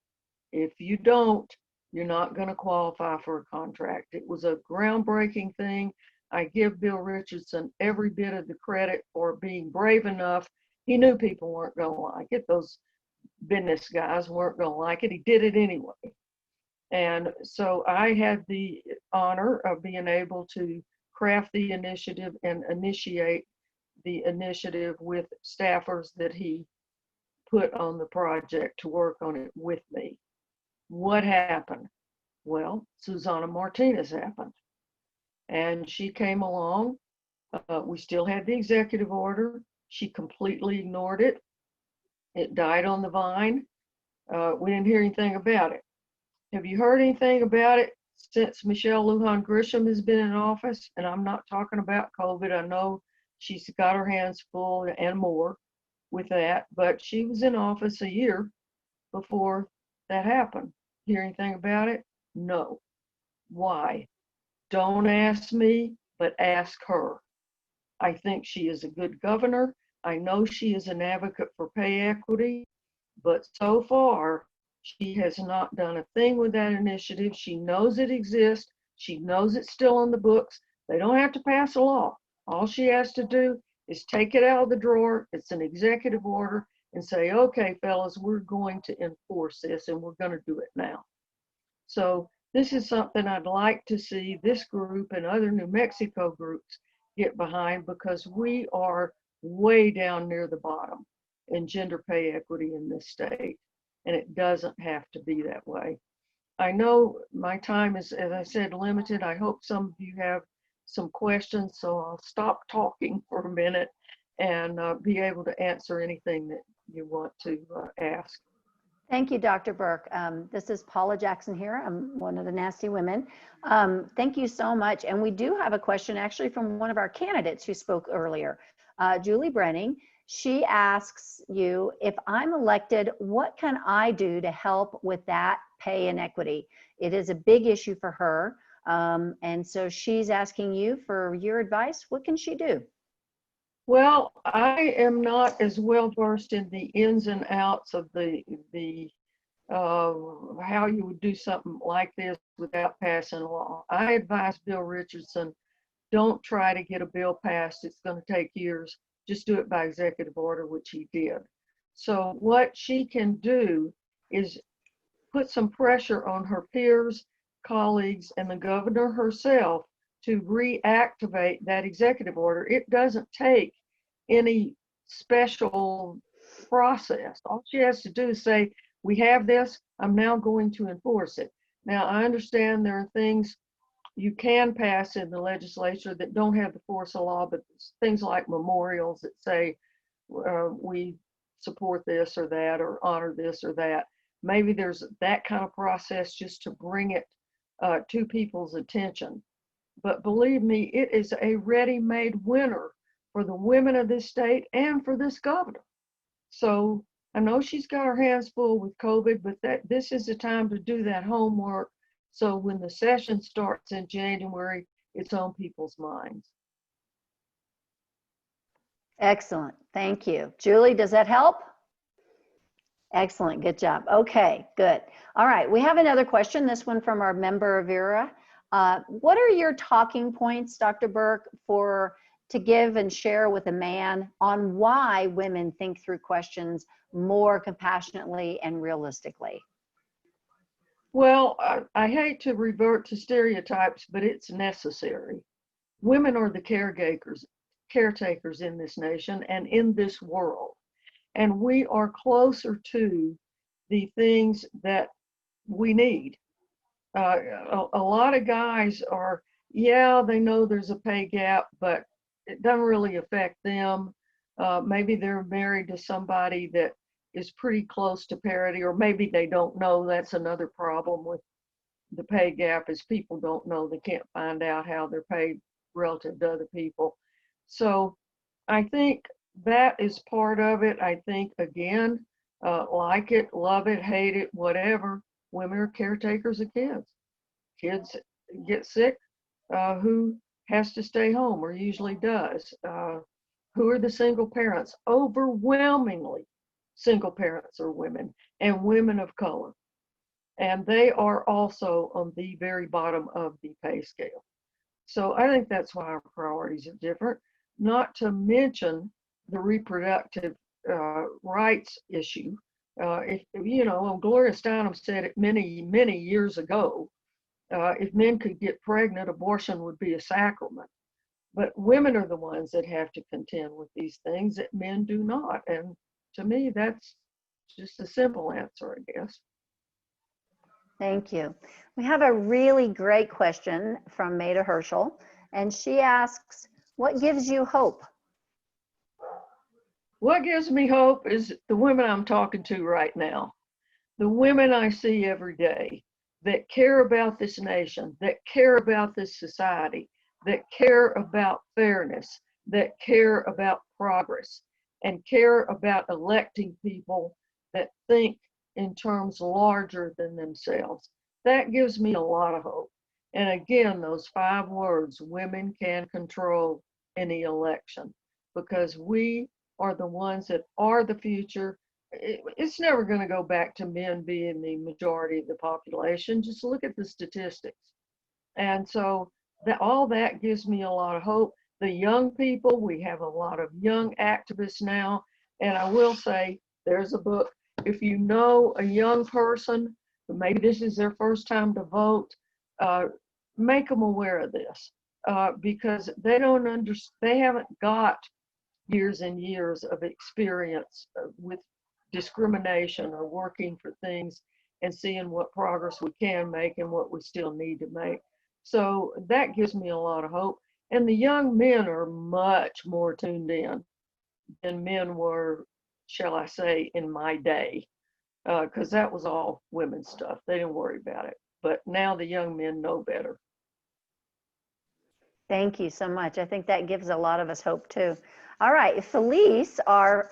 If you don't, you're not going to qualify for a contract. It was a groundbreaking thing. I give Bill Richardson every bit of the credit for being brave enough. He knew people weren't going to like it. Those business guys weren't going to like it. He did it anyway. And so I had the honor of being able to craft the initiative and initiate the initiative with staffers that he put on the project to work on it with me. What happened? Well, Susana Martinez happened. And she came along. We still had the executive order. She completely ignored it. It died on the vine. We didn't hear anything about it. Have you heard anything about it since Michelle Lujan Grisham has been in office? And I'm not talking about COVID. I know she's got her hands full and more with that, but she was in office a year before that happened. Hear anything about it? No. Why? Don't ask me, but ask her. I think she is a good governor. I know she is an advocate for pay equity, but so far, she has not done a thing with that initiative. She knows it exists. She knows it's still on the books. They don't have to pass a law. All she has to do is take it out of the drawer. It's an executive order and say, okay, fellas, we're going to enforce this and we're going to do it now. So this is something I'd like to see this group and other New Mexico groups get behind, because we are way down near the bottom. and gender pay equity in this state. And it doesn't have to be that way. I know my time is, as I said, limited. I hope some of you have some questions, so I'll stop talking for a minute and be able to answer anything that you want to ask. Thank you, Dr. Burk. This is Paula Jackson here. I'm one of the nasty women. Thank you so much. And we do have a question actually from one of our candidates who spoke earlier, Julie Brenning. She asks you, if I'm elected, what can I do to help with that pay inequity? It is a big issue for her. And so she's asking you for your advice. What can she do? Well, I am not as well versed in the ins and outs of how you would do something like this without passing a law. I advise Bill Richardson, don't try to get a bill passed. It's going to take years. Just do it by executive order, which he did. So what she can do is put some pressure on her peers, colleagues, and the governor herself to reactivate that executive order. It doesn't take any special process. All she has to do is say, we have this, I'm now going to enforce it. Now, I understand there are things you can pass in the legislature that don't have the force of law, but things like memorials that say we support this or that or honor this or that. Maybe there's that kind of process just to bring it to people's attention. But believe me, it is a ready-made winner for the women of this state and for this governor. So I know she's got her hands full with COVID, but this is the time to do that homework. So when the session starts in January, it's on people's minds. Excellent. Thank you. Julie, does that help? Excellent. Good job. Okay, good. All right. We have another question, this one from our member, Vera. What are your talking points, Dr. Burk, to give and share with a man on why women think through questions more compassionately and realistically? Well, I hate to revert to stereotypes, but it's necessary. Women are the caretakers in this nation and in this world. And we are closer to the things that we need. A lot of guys are, yeah, they know there's a pay gap, but it doesn't really affect them. Maybe they're married to somebody that is pretty close to parity, or maybe they don't know. That's another problem with the pay gap, is people don't know. They can't find out how they're paid relative to other people. So I think that is part of it. I think, again, like it, love it, hate it, whatever, women are caretakers of kids. Kids get sick, who has to stay home, or usually does? Who are the single parents? Overwhelmingly, single parents are women, and women of color. And they are also on the very bottom of the pay scale. So I think that's why our priorities are different, not to mention the reproductive rights issue. Gloria Steinem said it many, many years ago, if men could get pregnant, abortion would be a sacrament. But women are the ones that have to contend with these things that men do not. And to me, that's just a simple answer, I guess. Thank you. We have a really great question from Maida Herschel, and she asks, what gives you hope? What gives me hope is the women I'm talking to right now, the women I see every day that care about this nation, that care about this society, that care about fairness, that care about progress, and care about electing people that think in terms larger than themselves. That gives me a lot of hope. And again, those 5 words, women can control any election, because we are the ones that are the future. It's never going to go back to men being the majority of the population. Just look at the statistics. And so all that gives me a lot of hope. The young people, we have a lot of young activists now. And I will say, there's a book. If you know a young person, maybe this is their first time to vote, make them aware of this, because they don't understand. They haven't got years and years of experience with discrimination or working for things and seeing what progress we can make and what we still need to make. So that gives me a lot of hope. And the young men are much more tuned in than men were, shall I say, in my day, because that was all women's stuff. They didn't worry about it. But now the young men know better. Thank you so much. I think that gives a lot of us hope too. All right, Felice, our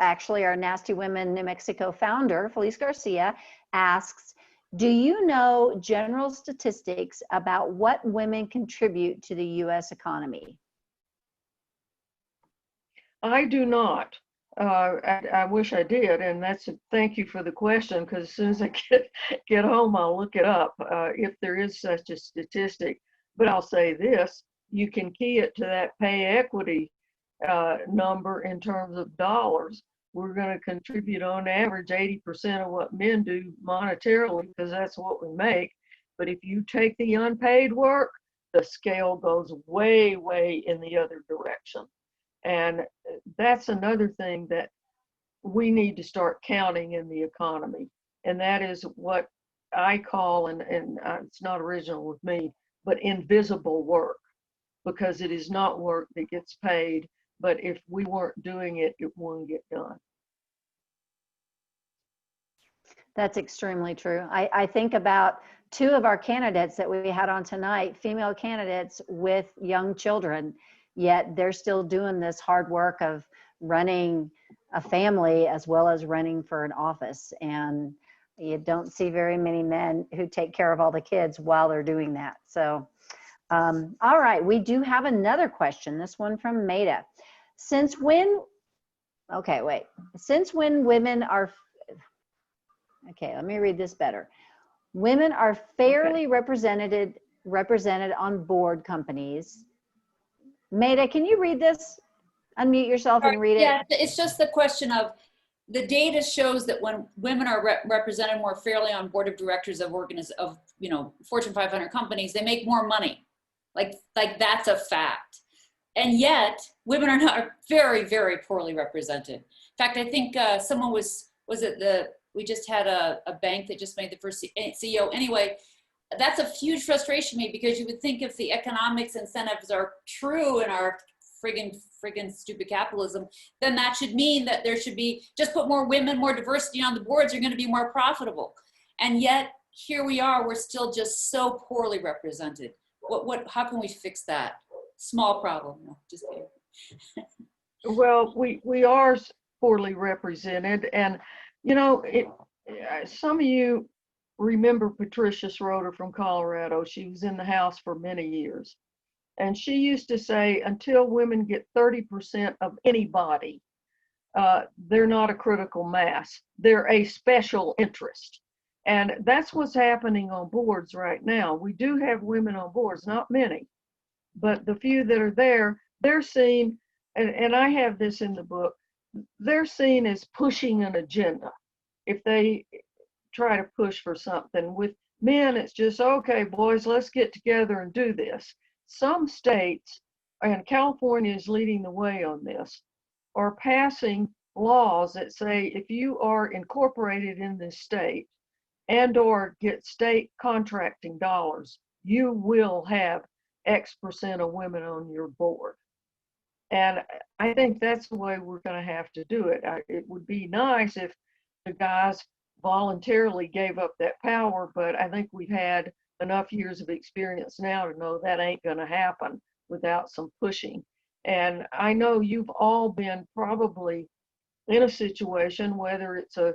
Nasty Women New Mexico founder, Felice Garcia, asks, do you know general statistics about what women contribute to the U.S. economy? I do not. I wish I did, and thank you for the question, because as soon as I get home, I'll look it up if there is such a statistic. But I'll say this, you can key it to that pay equity number in terms of dollars. We're going to contribute on average 80% of what men do monetarily, because that's what we make. But if you take the unpaid work, the scale goes way, way in the other direction. And that's another thing that we need to start counting in the economy. And that is what I call, and it's not original with me, but invisible work, because it is not work that gets paid. But if we weren't doing it, it wouldn't get done. That's extremely true. I think about two of our candidates that we had on tonight, female candidates with young children, yet they're still doing this hard work of running a family as well as running for an office. And you don't see very many men who take care of all the kids while they're doing that. So, all right, we do have another question, this one from Maida. Since when women are, okay, let me read this better. Women are fairly represented on board companies. Maida, can you read this? Unmute yourself and read it. Yeah, it's just the question of, the data shows that when women are represented more fairly on board of directors of Fortune 500 companies, they make more money. Like that's a fact. And yet women are very, very poorly represented. In fact, I think someone we just had a bank that just made the first CEO. Anyway, that's a huge frustration to me, because you would think if the economics incentives are true in our friggin' stupid capitalism, then that should mean that there should be, just put more women, more diversity on the boards, you're going to be more profitable. And yet here we are, we're still just so poorly represented. How can we fix that? Small problem. No, just kidding. Well, we are poorly represented, and some of you remember Patricia Schroeder from Colorado. She was in the House for many years. And she used to say, until women get 30% of anybody, they're not a critical mass. They're a special interest. And that's what's happening on boards right now. We do have women on boards, not many, but the few that are there, they're seen, and I have this in the book, they're seen as pushing an agenda. If they try to push for something. With men, it's just, okay, boys, let's get together and do this. Some states, and California is leading the way on this, are passing laws that say if you are incorporated in this state and or get state contracting dollars, you will have X% of women on your board. And I think that's the way we're going to have to do it. It would be nice if the guys voluntarily gave up that power, but I think we've had enough years of experience now to know that ain't going to happen without some pushing. And I know you've all been probably in a situation, whether it's a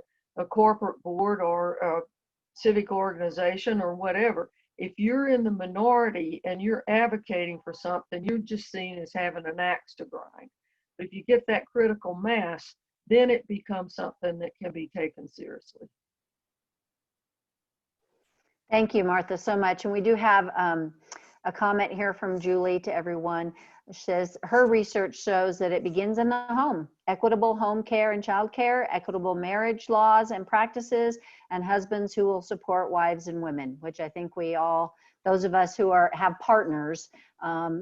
corporate board or a civic organization or whatever, if you're in the minority and you're advocating for something, you're just seen as having an axe to grind. But if you get that critical mass, then it becomes something that can be taken seriously. Thank you, Martha, so much. And we do have a comment here from Julie to everyone. She says her research shows that it begins in the home. Equitable home care and child care, equitable marriage laws and practices, and husbands who will support wives and women, which I think we all those of us who have partners,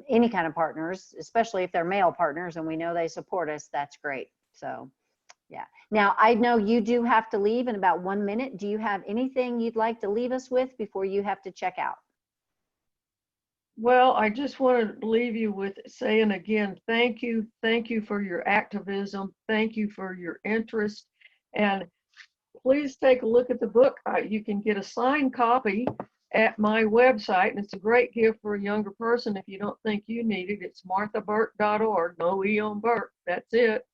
any kind of partners, especially if they're male partners and we know they support us, that's great. So yeah. Now, I know you do have to leave in about 1 minute. Do you have anything you'd like to leave us with before you have to check out? Well, I just want to leave you with saying again, thank you. Thank you for your activism. Thank you for your interest. And please take a look at the book. You can get a signed copy at my website, and it's a great gift for a younger person if you don't think you need it. It's marthaburk.org, no E on Burk, that's it.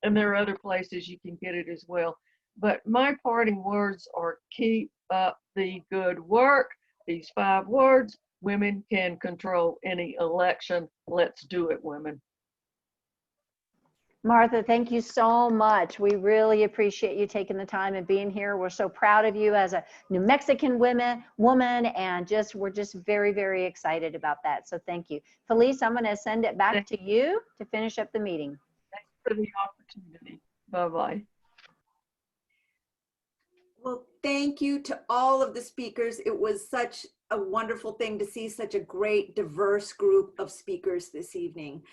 And there are other places you can get it as well. But my parting words are keep up the good work. These 5 words, women can control any election. Let's do it, women. Martha, thank you so much. We really appreciate you taking the time and being here. We're so proud of you as a New Mexican woman, and we're just very, very excited about that. So thank you. Felice, I'm going to send it back to you to finish up the meeting. Thanks for the opportunity. Bye-bye. Well, thank you to all of the speakers. It was such a wonderful thing to see such a great, diverse group of speakers this evening.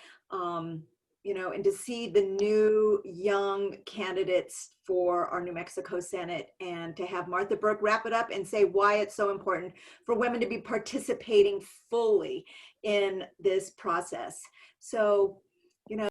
You know, and to see the new young candidates for our New Mexico Senate, and to have Martha Burk wrap it up and say why it's so important for women to be participating fully in this process. So